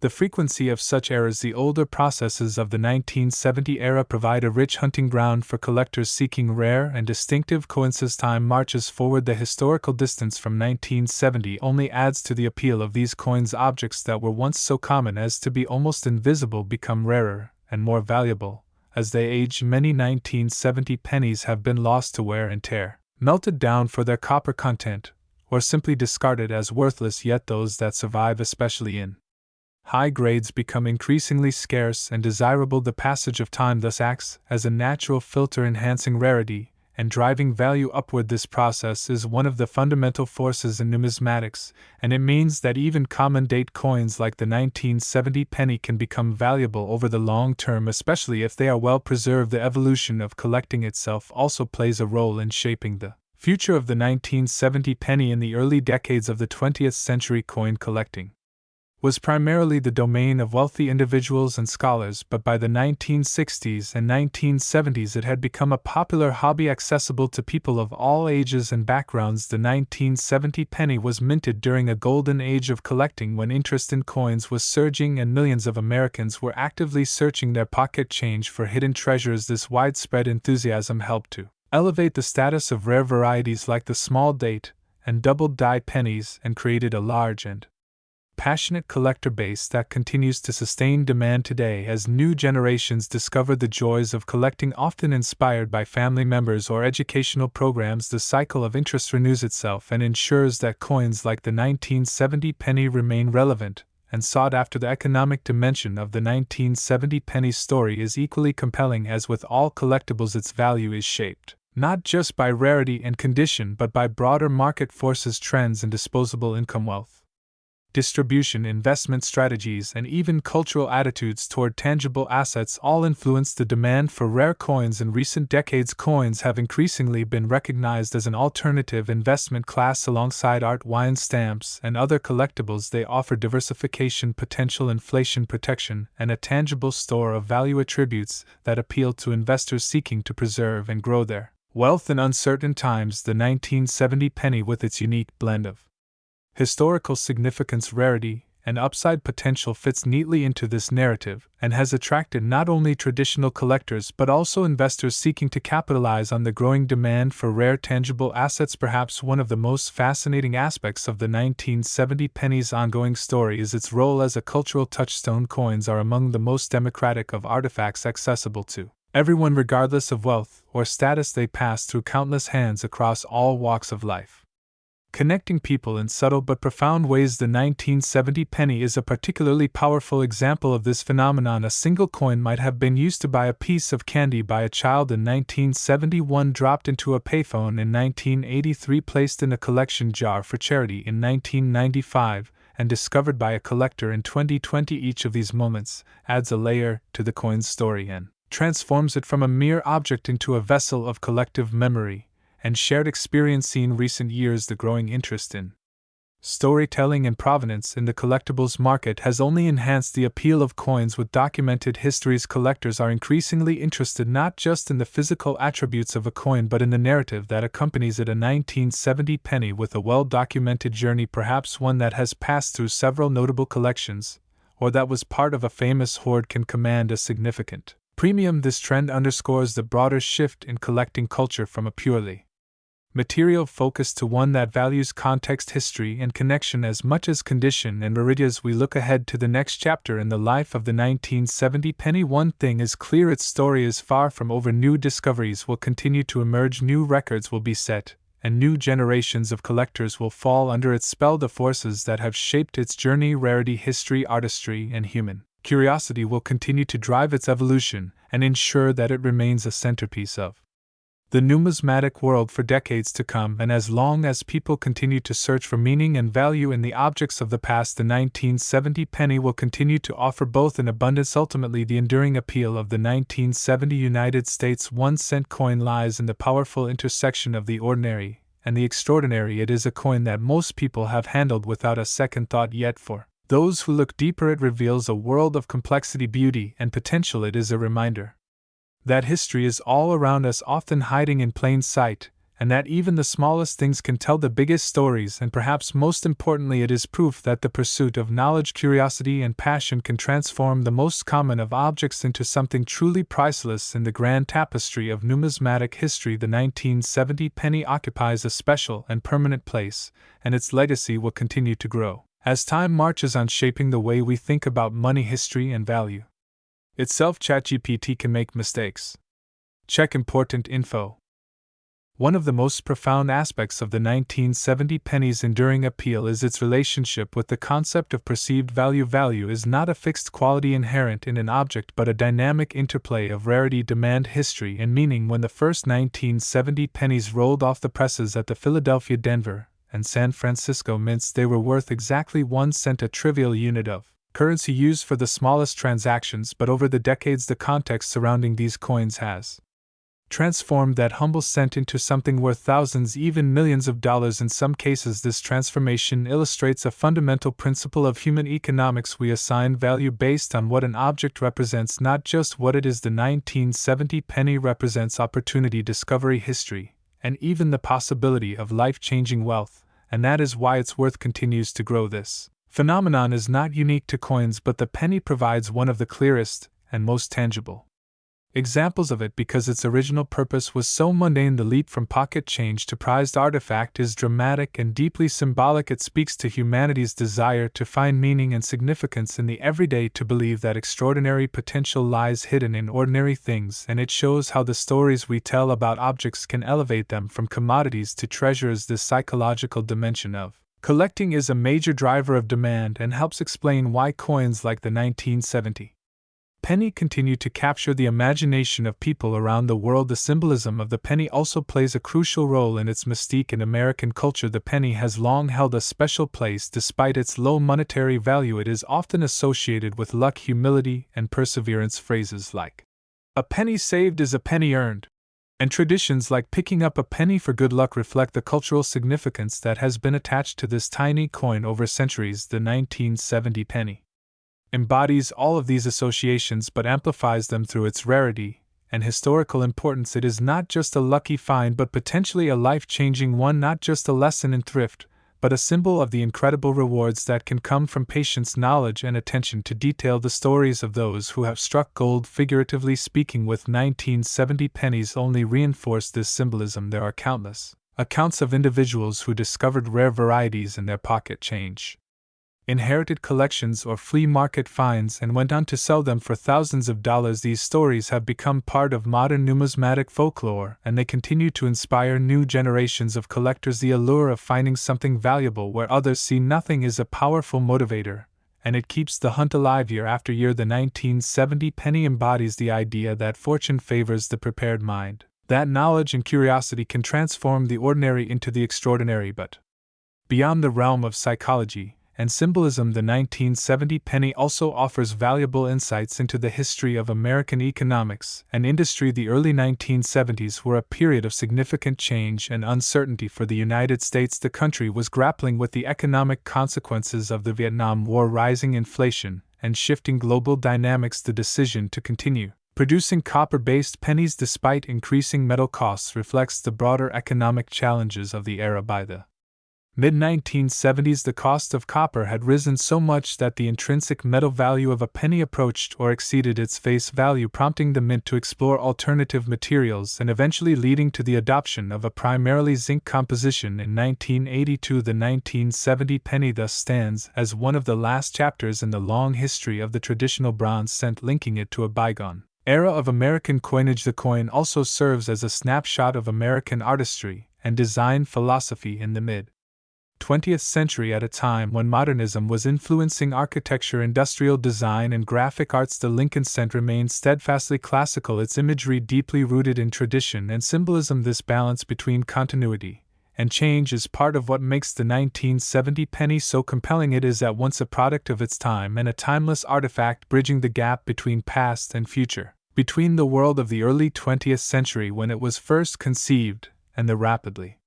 the frequency of such errors. The older processes of the 1970 era provide a rich hunting ground for collectors seeking rare and distinctive coins. As time marches forward, the historical distance from 1970 only adds to the appeal of these coins. Objects that were once so common as to be almost invisible become rarer and more valuable as they age. Many 1970 pennies have been lost to wear and tear, melted down for their copper content, or simply discarded as worthless, yet those that survive, especially in high grades, become increasingly scarce and desirable. The passage of time thus acts as a natural filter, enhancing rarity and driving value upward. This process is one of the fundamental forces in numismatics, and it means that even common date coins like the 1970 penny can become valuable over the long term, especially if they are well preserved. The evolution of collecting itself also plays a role in shaping the future of the 1970 penny. In the early decades of the 20th century, coin collecting was primarily the domain of wealthy individuals and scholars, but by the 1960s and 1970s it had become a popular hobby accessible to people of all ages and backgrounds. The 1970 penny was minted during a golden age of collecting, when interest in coins was surging and millions of Americans were actively searching their pocket change for hidden treasures. This widespread enthusiasm helped to elevate the status of rare varieties like the small date and double die pennies, and created a large and passionate collector base that continues to sustain demand today as new generations discover the joys of collecting. Often inspired by family members or educational programs, the cycle of interest renews itself and ensures that coins like the 1970 penny remain relevant and sought after. The economic dimension of the 1970 penny story is equally compelling. As with all collectibles, its value is shaped not just by rarity and condition, but by broader market forces, trends in disposable income, wealth distribution, investment strategies, and even cultural attitudes toward tangible assets all influence the demand for rare coins. In recent decades, coins have increasingly been recognized as an alternative investment class alongside art, wine, stamps, and other collectibles. They offer diversification potential, inflation protection, and a tangible store of value, attributes that appeal to investors seeking to preserve and grow their wealth in uncertain times. The 1970 penny, with its unique blend of historical significance, rarity, and upside potential, fits neatly into this narrative and has attracted not only traditional collectors but also investors seeking to capitalize on the growing demand for rare tangible assets. Perhaps one of the most fascinating aspects of the 1970 penny's ongoing story is its role as a cultural touchstone. Coins are among the most democratic of artifacts, accessible to everyone regardless of wealth or status. They pass through countless hands across all walks of life, connecting people in subtle but profound ways. The 1970 penny is a particularly powerful example of this phenomenon. A single coin might have been used to buy a piece of candy by a child in 1971, dropped into a payphone in 1983, placed in a collection jar for charity in 1995, and discovered by a collector in 2020. Each of these moments adds a layer to the coin's story and transforms it from a mere object into a vessel of collective memory and shared experience. In recent years, the growing interest in storytelling and provenance in the collectibles market has only enhanced the appeal of coins with documented histories. Collectors are increasingly interested not just in the physical attributes of a coin but in the narrative that accompanies it. A 1970 penny with a well-documented journey, perhaps one that has passed through several notable collections, or that was part of a famous hoard, can command a significant premium. This trend underscores the broader shift in collecting culture from a purely material focus to one that values context, history, and connection as much as condition and rarity. As we look ahead to the next chapter in the life of the 1970 penny, one thing is clear: its story is far from over. New discoveries will continue to emerge, new records will be set, and new generations of collectors will fall under its spell. The forces that have shaped its journey, rarity, history, artistry, and human curiosity, will continue to drive its evolution and ensure that it remains a centerpiece of the numismatic world for decades to come. And as long as people continue to search for meaning and value in the objects of the past, the 1970 penny will continue to offer both in abundance. Ultimately, the enduring appeal of the 1970 United States 1-cent coin lies in the powerful intersection of the ordinary and the extraordinary. It is a coin that most people have handled without a second thought, yet for those who look deeper, it reveals a world of complexity, beauty, and potential. It is a reminder that history is all around us, often hiding in plain sight, and that even the smallest things can tell the biggest stories. And perhaps most importantly, it is proof that the pursuit of knowledge, curiosity, and passion can transform the most common of objects into something truly priceless. In the grand tapestry of numismatic history, the 1970 penny occupies a special and permanent place, and its legacy will continue to grow as time marches on, shaping the way we think about money, history, and value itself. ChatGPT can make mistakes. Check important info. One of the most profound aspects of the 1970 penny's enduring appeal is its relationship with the concept of perceived value. Value is not a fixed quality inherent in an object but a dynamic interplay of rarity, demand, history, and meaning. When the first 1970 pennies rolled off the presses at the Philadelphia, Denver, and San Francisco mints, they were worth exactly 1 cent, a trivial unit of currency used for the smallest transactions. But over the decades, the context surrounding these coins has transformed that humble cent into something worth thousands, even millions of dollars in some cases. This transformation illustrates a fundamental principle of human economics. We assign value based on what an object represents, not just what it is. The 1970 penny represents opportunity, discovery, history, and even the possibility of life-changing wealth, and that is why its worth continues to grow. This phenomenon is not unique to coins, but the penny provides one of the clearest and most tangible examples of it because its original purpose was so mundane. The leap from pocket change to prized artifact is dramatic and deeply symbolic. It speaks to humanity's desire to find meaning and significance in the everyday, to believe that extraordinary potential lies hidden in ordinary things, and it shows how the stories we tell about objects can elevate them from commodities to treasures. This psychological dimension of collecting is a major driver of demand and helps explain why coins like the 1970 penny continue to capture the imagination of people around the world. The symbolism of the penny also plays a crucial role in its mystique. In American culture, the penny has long held a special place. Despite its low monetary value, it is often associated with luck, humility, and perseverance. Phrases like, "A penny saved is a penny earned," and traditions like picking up a penny for good luck reflect the cultural significance that has been attached to this tiny coin over centuries. The 1970 penny embodies all of these associations but amplifies them through its rarity and historical importance. It is not just a lucky find but potentially a life-changing one, not just a lesson in thrift, but a symbol of the incredible rewards that can come from patience, knowledge, and attention to detail. The stories of those who have struck gold, figuratively speaking, with 1970 pennies only reinforce this symbolism. There are countless accounts of individuals who discovered rare varieties in their pocket change, inherited collections, or flea market finds and went on to sell them for thousands of dollars. These stories have become part of modern numismatic folklore, and they continue to inspire new generations of collectors. The allure of finding something valuable where others see nothing is a powerful motivator, and it keeps the hunt alive year after year. The 1970 penny embodies the idea that fortune favors the prepared mind, that knowledge and curiosity can transform the ordinary into the extraordinary. But beyond the realm of psychology, and symbolism. The 1970 penny also offers valuable insights into the history of American economics and industry. The early 1970s were a period of significant change and uncertainty for the United States. The country was grappling with the economic consequences of the Vietnam War, rising inflation, and shifting global dynamics. The decision to continue producing copper-based pennies despite increasing metal costs reflects the broader economic challenges of the era. By the mid-1970s, the cost of copper had risen so much that the intrinsic metal value of a penny approached or exceeded its face value, prompting the mint to explore alternative materials and eventually leading to the adoption of a primarily zinc composition in 1982. The 1970 penny thus stands as one of the last chapters in the long history of the traditional bronze cent, linking it to a bygone era of American coinage. The coin also serves as a snapshot of American artistry and design philosophy in the mid-20th century, at a time when modernism was influencing architecture, industrial design, and graphic arts. The Lincoln cent remained steadfastly classical, its imagery deeply rooted in tradition and symbolism. This balance between continuity and change is part of what makes the 1970 penny so compelling. It is at once a product of its time and a timeless artifact, bridging the gap between past and future, between the world of the early 20th century when it was first conceived and the rapidly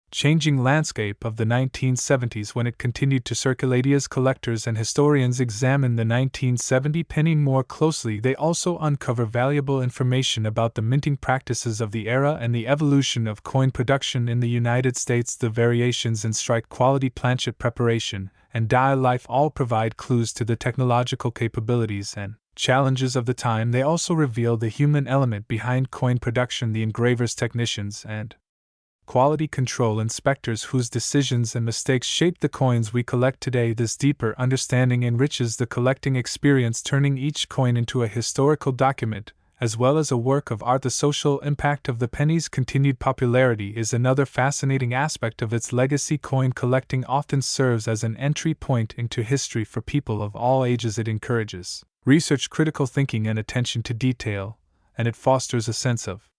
changing landscape of the 1970s when it continued to circulate. As collectors and historians examine the 1970 penny more closely, they also uncover valuable information about the minting practices of the era and the evolution of coin production in the United States. The variations in strike quality, planchet preparation, and die life all provide clues to the technological capabilities and challenges of the time. They also reveal the human element behind coin production, the engravers, technicians, and quality control inspectors whose decisions and mistakes shaped the coins we collect today. This deeper understanding enriches the collecting experience, turning each coin into a historical document, as well as a work of art. The social impact of the penny's continued popularity is another fascinating aspect of its legacy. Coin collecting often serves as an entry point into history for people of all ages. It encourages research, critical thinking, and attention to detail, and it fosters a sense of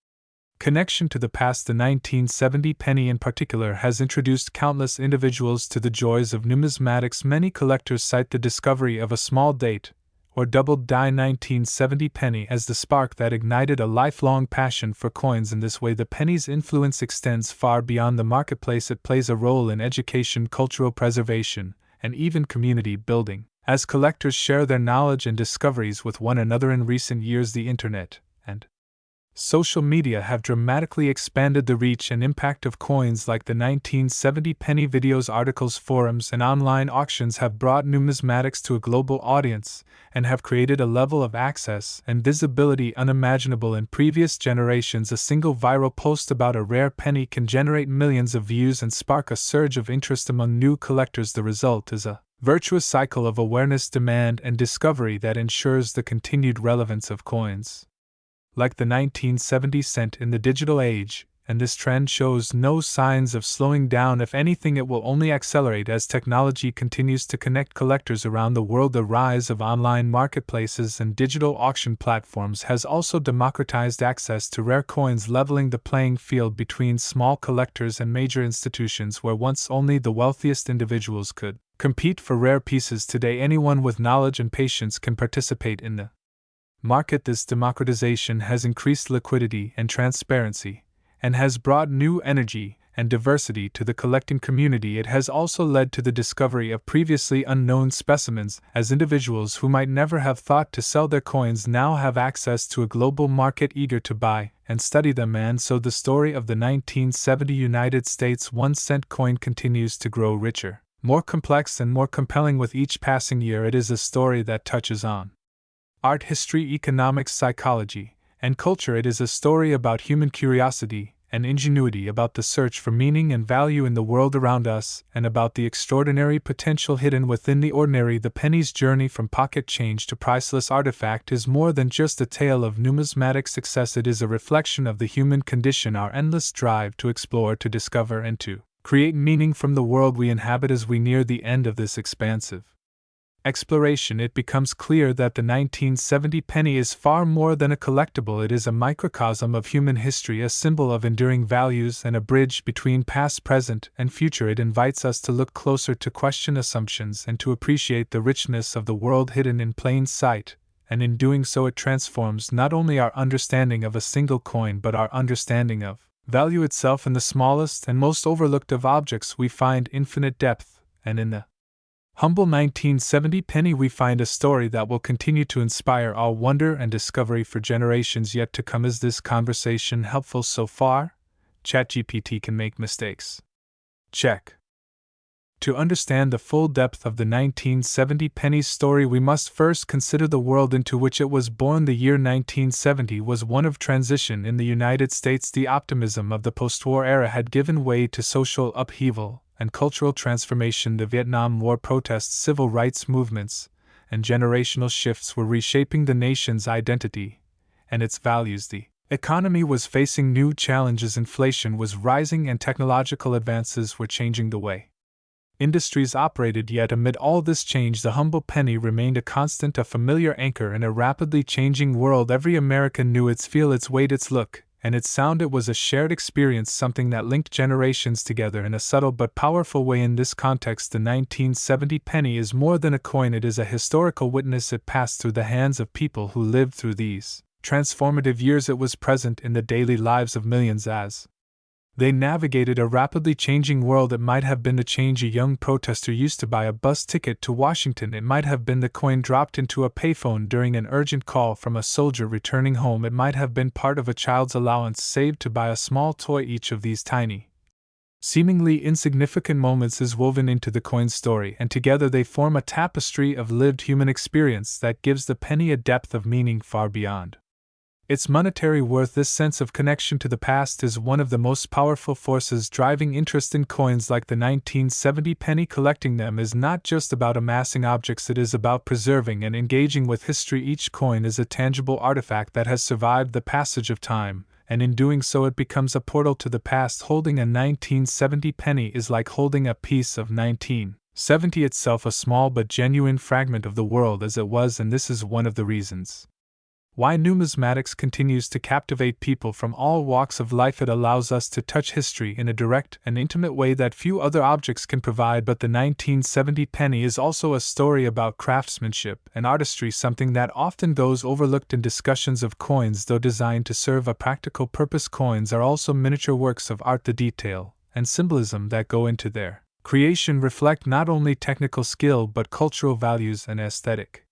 connection to the past. The 1970 penny in particular has introduced countless individuals to the joys of numismatics. Many collectors cite the discovery of a small date, or doubled die 1970 penny, as the spark that ignited a lifelong passion for coins. In this way, the penny's influence extends far beyond the marketplace. It plays a role in education, cultural preservation, and even community building, as collectors share their knowledge and discoveries with one another. In recent years, the internet and social media have dramatically expanded the reach and impact of coins like the 1970 penny. Videos, articles, forums, and online auctions have brought numismatics to a global audience and have created a level of access and visibility unimaginable in previous generations. A single viral post about a rare penny can generate millions of views and spark a surge of interest among new collectors. The result is a virtuous cycle of awareness, demand, and discovery that ensures the continued relevance of coins like the 1970 cent in the digital age, and this trend shows no signs of slowing down. If anything, it will only accelerate as technology continues to connect collectors around the world. The rise of online marketplaces and digital auction platforms has also democratized access to rare coins, leveling the playing field between small collectors and major institutions. Where once only the wealthiest individuals could compete for rare pieces, today anyone with knowledge and patience can participate in the market. This democratization has increased liquidity and transparency, and has brought new energy and diversity to the collecting community. It has also led to the discovery of previously unknown specimens, as individuals who might never have thought to sell their coins now have access to a global market eager to buy and study them. And so the story of the 1970 United States 1-cent coin continues to grow richer, more complex, and more compelling with each passing year. It is a story that touches on art, history, economics, psychology, and culture. It is a story about human curiosity and ingenuity, about the search for meaning and value in the world around us, and about the extraordinary potential hidden within the ordinary. The penny's journey from pocket change to priceless artifact is more than just a tale of numismatic success. It is a reflection of the human condition, our endless drive to explore, to discover, and to create meaning from the world we inhabit. As we near the end of this expansive exploration, it becomes clear that the 1970 penny is far more than a collectible. It is a microcosm of human history, a symbol of enduring values, and a bridge between past, present, and future. It invites us to look closer, to question assumptions, and to appreciate the richness of the world hidden in plain sight, and in doing so it transforms not only our understanding of a single coin but our understanding of value itself. In the smallest and most overlooked of objects we find infinite depth, and in the humble 1970 penny we find a story that will continue to inspire our wonder and discovery for generations yet to come. Is this conversation helpful so far? ChatGPT can make mistakes. Check. To understand the full depth of the 1970 penny's story, we must first consider the world into which it was born. The year 1970 was one of transition in the United States. The optimism of the post-war era had given way to social upheaval and cultural transformation. The Vietnam War protests, civil rights movements, and generational shifts were reshaping the nation's identity and its values. The economy was facing new challenges. Inflation was rising and technological advances were changing the way industries operated. Yet amid all this change, the humble penny remained a constant, a familiar anchor in a rapidly changing world. Every American knew its feel, its weight, its look, and its sound. It was a shared experience, something that linked generations together in a subtle but powerful way. In this context, the 1970 penny is more than a coin, it is a historical witness. It passed through the hands of people who lived through these transformative years. It was present in the daily lives of millions as they navigated a rapidly changing world. It might have been the change a young protester used to buy a bus ticket to Washington. It might have been the coin dropped into a payphone during an urgent call from a soldier returning home. It might have been part of a child's allowance saved to buy a small toy. Each of these tiny, seemingly insignificant moments is woven into the coin's story, and together they form a tapestry of lived human experience that gives the penny a depth of meaning far beyond its monetary worth. This sense of connection to the past is one of the most powerful forces driving interest in coins like the 1970 penny. Collecting them is not just about amassing objects, it is about preserving and engaging with history. Each coin is a tangible artifact that has survived the passage of time, and in doing so it becomes a portal to the past. Holding a 1970 penny is like holding a piece of 1970 itself, a small but genuine fragment of the world as it was, and this is one of the reasons why numismatics continues to captivate people from all walks of life. It allows us to touch history in a direct and intimate way that few other objects can provide. But the 1970 penny is also a story about craftsmanship and artistry, something that often goes overlooked in discussions of coins. Though designed to serve a practical purpose, coins are also miniature works of art. The detail and symbolism that go into their creation reflect not only technical skill but cultural values and aesthetic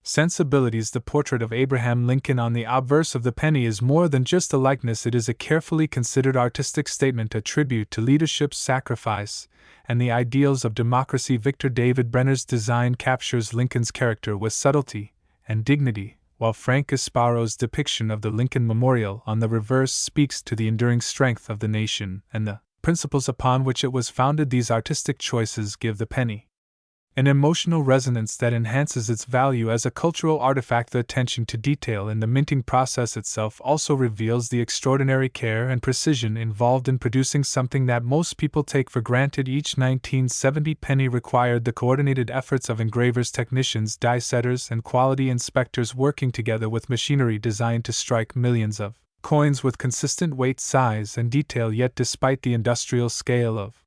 sensibilities. The portrait of Abraham Lincoln on the obverse of the penny is more than just a likeness, it is a carefully considered artistic statement, a tribute to leadership, sacrifice, and the ideals of democracy. Victor David Brenner's design captures Lincoln's character with subtlety and dignity, while Frank Gasparo's depiction of the Lincoln Memorial on the reverse speaks to the enduring strength of the nation and the principles upon which it was founded. These artistic choices give the penny an emotional resonance that enhances its value as a cultural artifact. The attention to detail in the minting process itself also reveals the extraordinary care and precision involved in producing something that most people take for granted. Each 1970 penny required the coordinated efforts of engravers, technicians, die setters, and quality inspectors working together with machinery designed to strike millions of coins with consistent weight, size, and detail. Yet despite the industrial scale of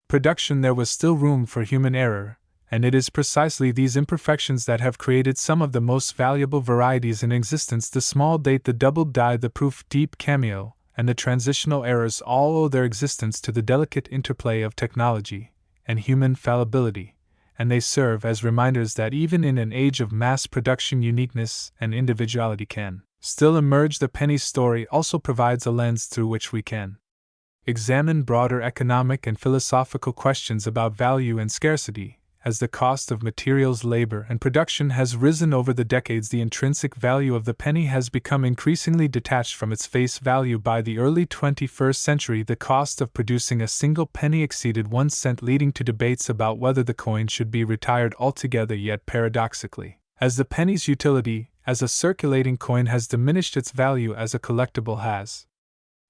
production, there was still room for human error, and it is precisely these imperfections that have created some of the most valuable varieties in existence. The small date, the doubled die, the proof deep cameo, and the transitional errors all owe their existence to the delicate interplay of technology and human fallibility, and they serve as reminders that even in an age of mass production, uniqueness and individuality can still emerge. The penny story also provides a lens through which we can examine broader economic and philosophical questions about value and scarcity. As the cost of materials, labor, and production has risen over the decades, the intrinsic value of the penny has become increasingly detached from its face value. By the early 21st century, the cost of producing a single penny exceeded 1 cent, leading to debates about whether the coin should be retired altogether. Yet paradoxically, as the penny's utility as a circulating coin has diminished, its value as a collectible has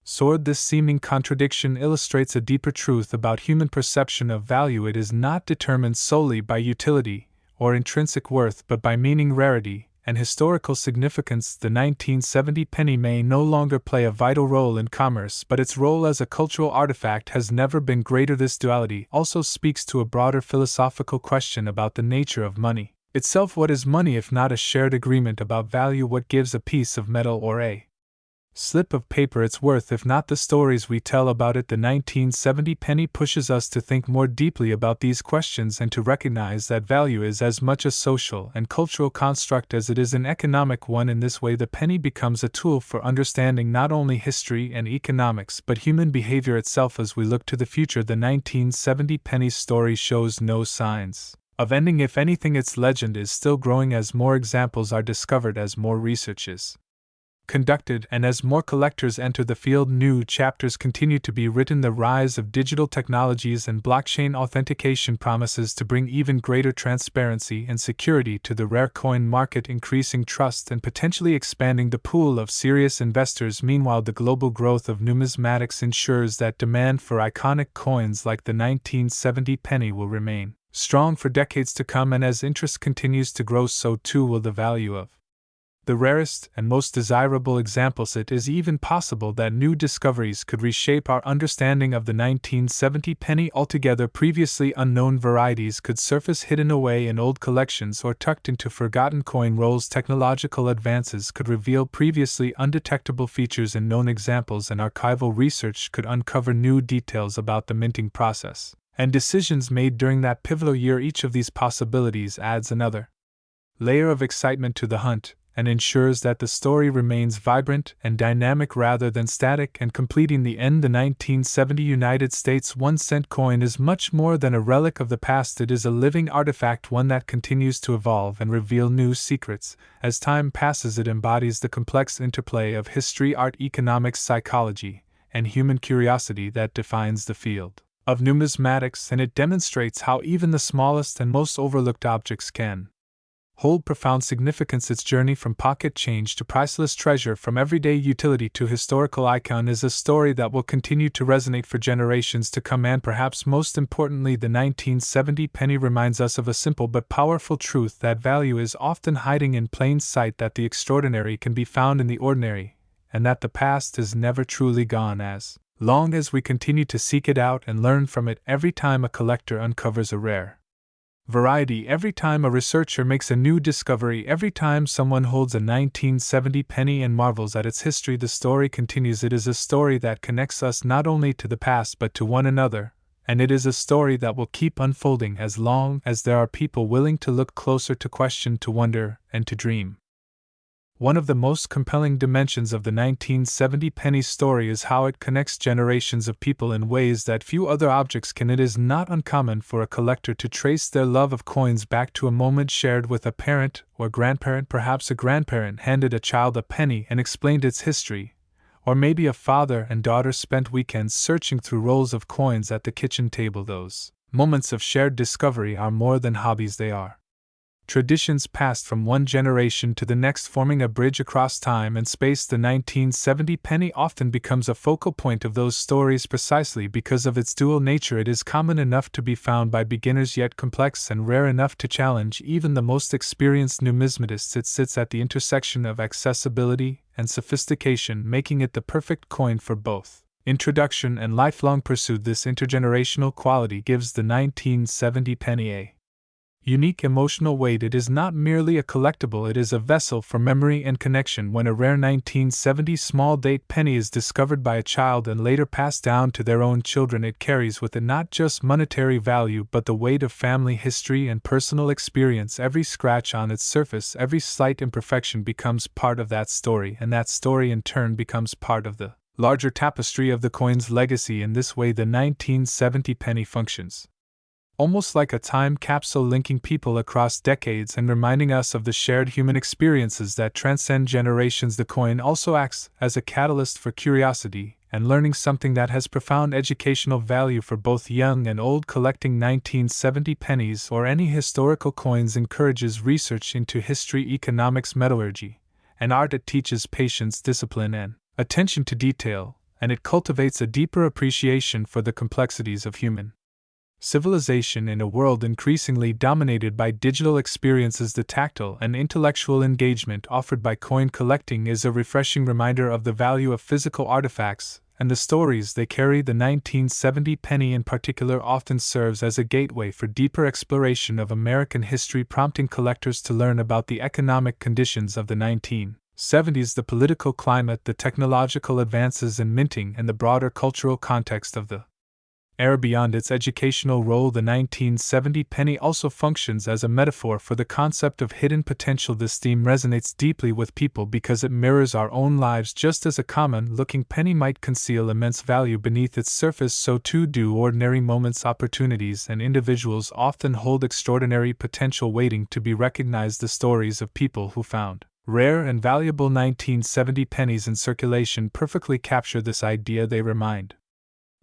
soared. This seeming contradiction illustrates a deeper truth about human perception of value. It is not determined solely by utility or intrinsic worth but by meaning rarity and historical significance. The 1970 penny may no longer play a vital role in commerce, but its role as a cultural artifact has never been greater. This duality also speaks to a broader philosophical question about the nature of money itself. What is money if not a shared agreement about value? What gives a piece of metal or a slip of paper its worth if not the stories we tell about it? The 1970 penny pushes us to think more deeply about these questions and to recognize that value is as much a social and cultural construct as it is an economic one. In this way, the penny becomes a tool for understanding not only history and economics but human behavior itself. As we look to the future, the 1970 penny's story shows no signs of ending. If anything, its legend is still growing as more examples are discovered, as more research is conducted, and as more collectors enter the field. New chapters continue to be written. The rise of digital technologies and blockchain authentication promises to bring even greater transparency and security to the rare coin market, increasing trust and potentially expanding the pool of serious investors. Meanwhile, the global growth of numismatics ensures that demand for iconic coins like the 1970 penny will remain strong for decades to come, and as interest continues to grow, so too will the value of the rarest and most desirable examples. It is even possible that new discoveries could reshape our understanding of the 1970 penny altogether. Previously unknown varieties could surface hidden away in old collections or tucked into forgotten coin rolls. Technological advances could reveal previously undetectable features in known examples, and archival research could uncover new details about the minting process and decisions made during that pivotal year. Each of these possibilities adds another layer of excitement to the hunt and ensures that the story remains vibrant and dynamic rather than static. And completing the end, the 1970 United States 1-cent coin is much more than a relic of the past. It is a living artifact, one that continues to evolve and reveal new secrets. As time passes, it embodies the complex interplay of history, art, economics, psychology, and human curiosity that defines the field of numismatics, and it demonstrates how even the smallest and most overlooked objects can hold profound significance. Its journey from pocket change to priceless treasure, from everyday utility to historical icon, is a story that will continue to resonate for generations to come. And perhaps most importantly, the 1970 penny reminds us of a simple but powerful truth: that value is often hiding in plain sight, that the extraordinary can be found in the ordinary, and that the past is never truly gone as long as we continue to seek it out and learn from it. Every time a collector uncovers a rare variety, every time a researcher makes a new discovery, every time someone holds a 1970 penny and marvels at its history, the story continues. It is a story that connects us not only to the past but to one another, and it is a story that will keep unfolding as long as there are people willing to look closer, to question, to wonder, and to dream. One of the most compelling dimensions of the 1970 penny story is how it connects generations of people in ways that few other objects can. It is not uncommon for a collector to trace their love of coins back to a moment shared with a parent or grandparent. Perhaps a grandparent handed a child a penny and explained its history, or maybe a father and daughter spent weekends searching through rolls of coins at the kitchen table. Those moments of shared discovery are more than hobbies, they are traditions passed from one generation to the next, forming a bridge across time and space. The 1970 penny often becomes a focal point of those stories precisely because of its dual nature. It is common enough to be found by beginners, yet complex and rare enough to challenge even the most experienced numismatists. It sits at the intersection of accessibility and sophistication, making it the perfect coin for both introduction and lifelong pursuit. This intergenerational quality gives the 1970 penny a unique emotional weight. It is not merely a collectible, it is a vessel for memory and connection. When a rare 1970 small date penny is discovered by a child and later passed down to their own children, it carries with it not just monetary value but the weight of family history and personal experience. Every scratch on its surface, every slight imperfection becomes part of that story, and that story in turn becomes part of the larger tapestry of the coin's legacy. In this way, the 1970 penny functions almost like a time capsule, linking people across decades and reminding us of the shared human experiences that transcend generations. The coin also acts as a catalyst for curiosity and learning, something that has profound educational value for both young and old. Collecting 1970 pennies or any historical coins encourages research into history, economics, metallurgy, and art. It teaches patience, discipline, and attention to detail, and it cultivates a deeper appreciation for the complexities of human Civilization in a world increasingly dominated by digital experiences, the tactile and intellectual engagement offered by coin collecting is a refreshing reminder of the value of physical artifacts and the stories they carry. The 1970 penny in particular often serves as a gateway for deeper exploration of American history, prompting collectors to learn about the economic conditions of the 1970s, the political climate, the technological advances in minting, and the broader cultural context of the era. Beyond its educational role, the 1970 penny also functions as a metaphor for the concept of hidden potential. This theme resonates deeply with people because it mirrors our own lives. Just as a common-looking penny might conceal immense value beneath its surface, so too do ordinary moments, opportunities, and individuals often hold extraordinary potential waiting to be recognized. The stories of people who found rare and valuable 1970 pennies in circulation perfectly capture this idea. They remind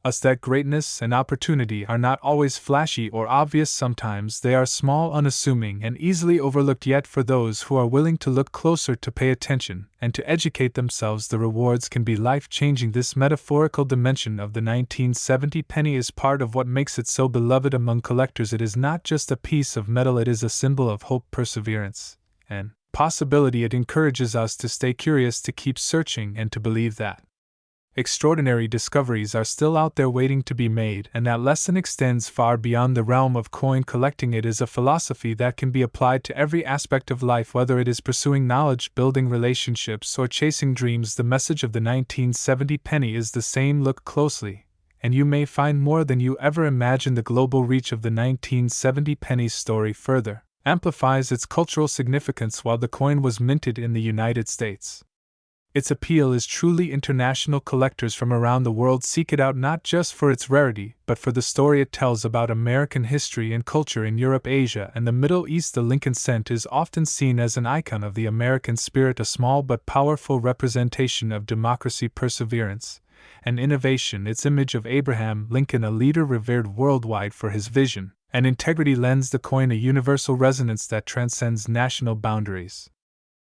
us that greatness and opportunity are not always flashy or obvious. Sometimes they are small, unassuming, and easily overlooked, yet for those who are willing to look closer, to pay attention, and to educate themselves, the rewards can be life-changing. This metaphorical dimension of the 1970 penny is part of what makes it so beloved among collectors. It is not just a piece of metal, it is a symbol of hope, perseverance, and possibility. It encourages us to stay curious, to keep searching, and to believe that extraordinary discoveries are still out there waiting to be made, and that lesson extends far beyond the realm of coin collecting. It is a philosophy that can be applied to every aspect of life, whether it is pursuing knowledge, building relationships, or chasing dreams. The message of the 1970 penny is the same: look closely, and you may find more than you ever imagined. The global reach of the 1970 penny's story further amplifies its cultural significance. While the coin was minted in the United States, its appeal is truly international. Collectors from around the world seek it out not just for its rarity, but for the story it tells about American history and culture. In Europe, Asia, and the Middle East, the Lincoln cent is often seen as an icon of the American spirit, a small but powerful representation of democracy, perseverance, and innovation. Its image of Abraham Lincoln, a leader revered worldwide for his vision and integrity, lends the coin a universal resonance that transcends national boundaries.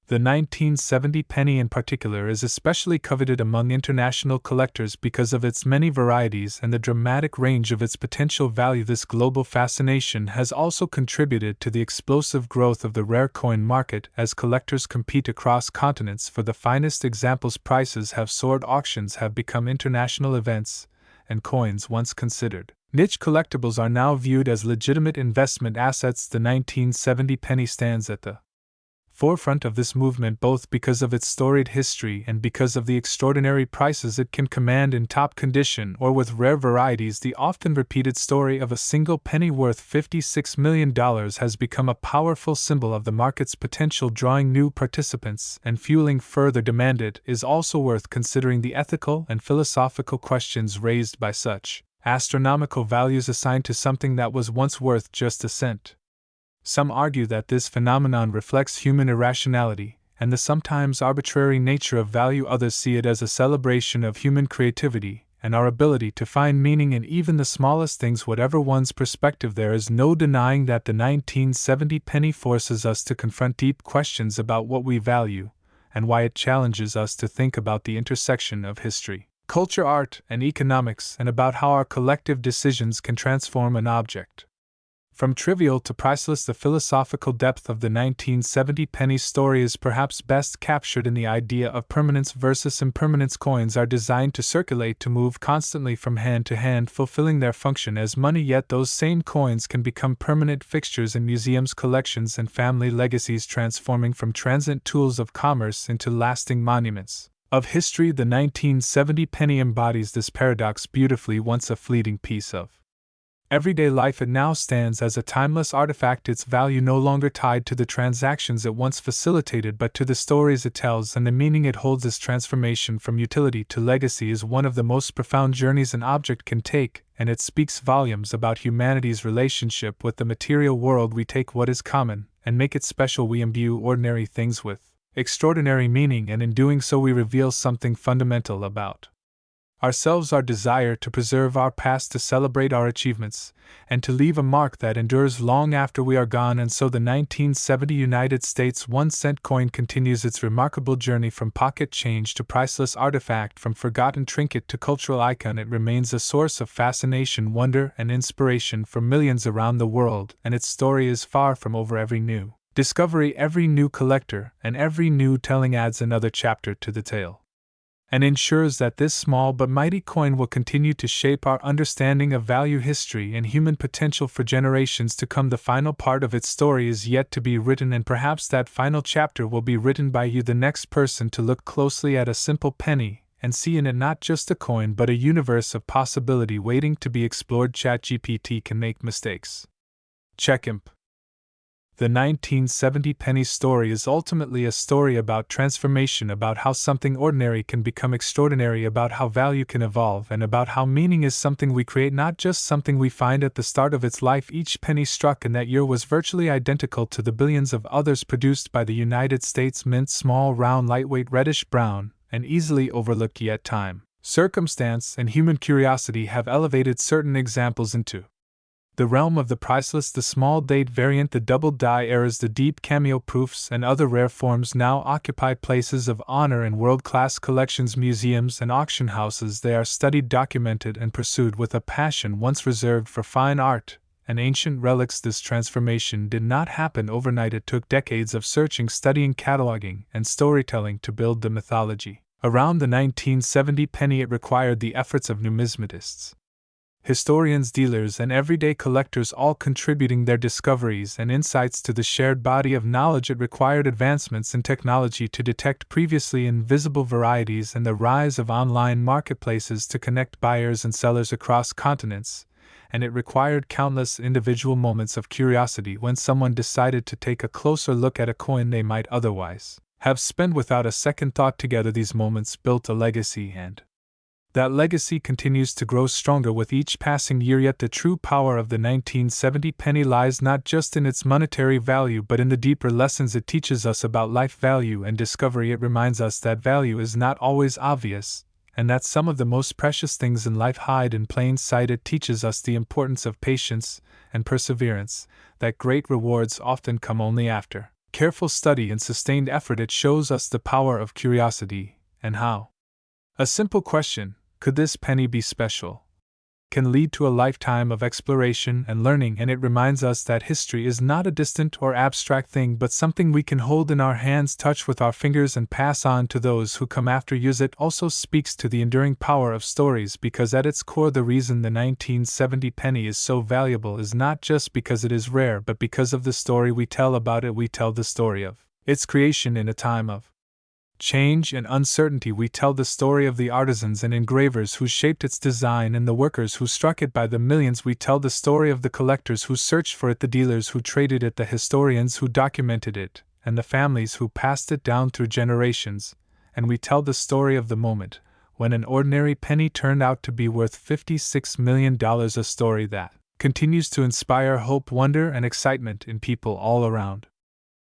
The 1970 penny in particular is especially coveted among international collectors because of its many varieties and the dramatic range of its potential value. This global fascination has also contributed to the explosive growth of the rare coin market as collectors compete across continents for the finest examples. Prices have soared, auctions have become international events, and coins once considered niche collectibles are now viewed as legitimate investment assets. The 1970 penny stands at the forefront of this movement, both because of its storied history and because of the extraordinary prices it can command in top condition or with rare varieties. The often repeated story of a single penny worth $56 million has become a powerful symbol of the market's potential, drawing new participants and fueling further demand. It is also worth considering the ethical and philosophical questions raised by such astronomical values assigned to something that was once worth just a cent. Some argue that this phenomenon reflects human irrationality and the sometimes arbitrary nature of value. Others see it as a celebration of human creativity and our ability to find meaning in even the smallest things. Whatever one's perspective, there is no denying that the 1970 penny forces us to confront deep questions about what we value and why. It challenges us to think about the intersection of history, culture, art, and economics, and about how our collective decisions can transform an object from trivial to priceless. The philosophical depth of the 1970 penny story is perhaps best captured in the idea of permanence versus impermanence. Coins are designed to circulate, to move constantly from hand to hand, fulfilling their function as money, yet those same coins can become permanent fixtures in museums, collections, and family legacies, transforming from transient tools of commerce into lasting monuments of history. The 1970 penny embodies this paradox beautifully. Once a fleeting piece of everyday life, it now stands as a timeless artifact, its value no longer tied to the transactions it once facilitated but to the stories it tells and the meaning it holds. This transformation from utility to legacy is one of the most profound journeys an object can take, and it speaks volumes about humanity's relationship with the material world. We take what is common and make it special. We imbue ordinary things with extraordinary meaning, and in doing so we reveal something fundamental about ourselves our desire to preserve our past, to celebrate our achievements, and to leave a mark that endures long after we are gone. And so the 1970 United States 1-cent coin continues its remarkable journey from pocket change to priceless artifact, from forgotten trinket to cultural icon. It remains a source of fascination, wonder, and inspiration for millions around the world, and its story is far from over. Every new discovery, every new collector, and every new telling adds another chapter to the tale, and ensures that this small but mighty coin will continue to shape our understanding of value, history, and human potential for generations to come. The final part of its story is yet to be written, and perhaps that final chapter will be written by you, the next person to look closely at a simple penny and see in it not just a coin but a universe of possibility waiting to be explored. ChatGPT can make mistakes. Check imp. The 1970 penny story is ultimately a story about transformation, about how something ordinary can become extraordinary, about how value can evolve, and about how meaning is something we create, not just something we find at the start of its life. Each penny struck in that year was virtually identical to the billions of others produced by the United States Mint, small, round, lightweight, reddish brown, and easily overlooked. Yet time, circumstance, and human curiosity have elevated certain examples into the realm of the priceless. The small date variant, the double die errors, the deep cameo proofs, and other rare forms now occupy places of honor in world-class collections, museums, and auction houses. They are studied, documented, and pursued with a passion once reserved for fine art and ancient relics. This transformation did not happen overnight. It took decades of searching, studying, cataloging, and storytelling to build the mythology around the 1970 penny. It required the efforts of numismatists, historians, dealers, and everyday collectors, all contributing their discoveries and insights to the shared body of knowledge. It required advancements in technology to detect previously invisible varieties and the rise of online marketplaces to connect buyers and sellers across continents, and it required countless individual moments of curiosity when someone decided to take a closer look at a coin they might otherwise have spent without a second thought. Together, these moments built a legacy, and that legacy continues to grow stronger with each passing year. Yet the true power of the 1970 penny lies not just in its monetary value but in the deeper lessons it teaches us about life, value, and discovery. It reminds us that value is not always obvious, and that some of the most precious things in life hide in plain sight. It teaches us the importance of patience and perseverance, that great rewards often come only after careful study and sustained effort. It shows us the power of curiosity, and how a simple question, could this penny be special, can lead to a lifetime of exploration and learning. And it reminds us that history is not a distant or abstract thing but something we can hold in our hands, touch with our fingers, and pass on to those who come after us. It also speaks to the enduring power of stories, because at its core the reason the 1970 penny is so valuable is not just because it is rare but because of the story we tell about it. We tell the story of its creation in a time of change and uncertainty. We tell the story of the artisans and engravers who shaped its design and the workers who struck it by the millions. We tell the story of the collectors who searched for it, the dealers who traded it, the historians who documented it, and the families who passed it down through generations. And we tell the story of the moment when an ordinary penny turned out to be worth $56 million, a story that continues to inspire hope, wonder, and excitement in people all around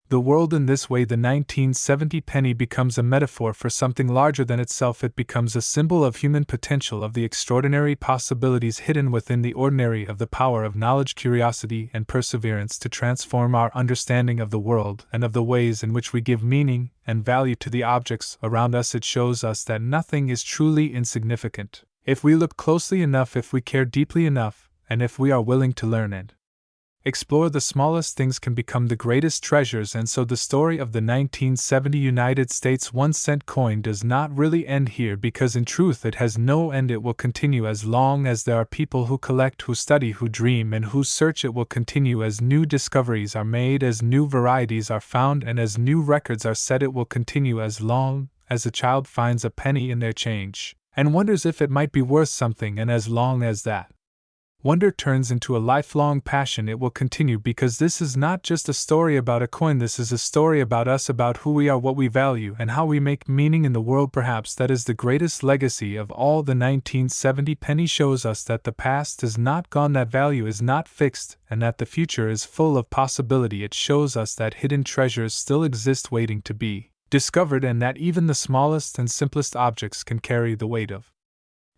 the world. In this way, the 1970 penny becomes a metaphor for something larger than itself. It becomes a symbol of human potential, of the extraordinary possibilities hidden within the ordinary, of the power of knowledge, curiosity, and perseverance to transform our understanding of the world and of the ways in which we give meaning and value to the objects around us. It shows us that nothing is truly insignificant if we look closely enough, if we care deeply enough, and if we are willing to learn and explore. The smallest things can become the greatest treasures. And so the story of the 1970 United States 1-cent coin does not really end here, because in truth it has no end. It will continue as long as there are people who collect, who study, who dream, and who search. It will continue as new discoveries are made, as new varieties are found, and as new records are set. It will continue as long as a child finds a penny in their change and wonders if it might be worth something, and as long as that wonder turns into a lifelong passion. It will continue, because this is not just a story about a coin. This is a story about us, about who we are, what we value, and how we make meaning in the world. Perhaps that is the greatest legacy of all. The 1970 penny shows us that the past is not gone, that value is not fixed, and that the future is full of possibility. It shows us that hidden treasures still exist waiting to be discovered, and that even the smallest and simplest objects can carry the weight of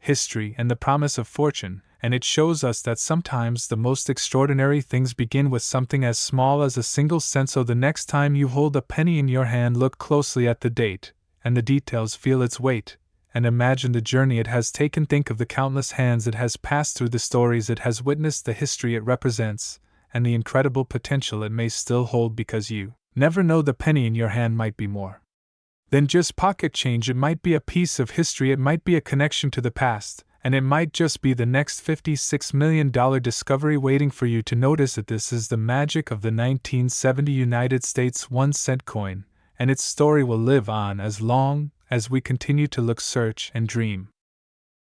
history, and the promise of fortune, and it shows us that sometimes the most extraordinary things begin with something as small as a single cent. So the next time you hold a penny in your hand, look closely at the date and the details, feel its weight, and imagine the journey it has taken. Think of the countless hands it has passed through, the stories it has witnessed, the history it represents, and the incredible potential it may still hold, because you never know, the penny in your hand might be more than just pocket change. It might be a piece of history, it might be a connection to the past, and it might just be the next $56 million discovery waiting for you to notice it. This is the magic of the 1970 United States 1-cent coin, and its story will live on as long as we continue to look, search, and dream.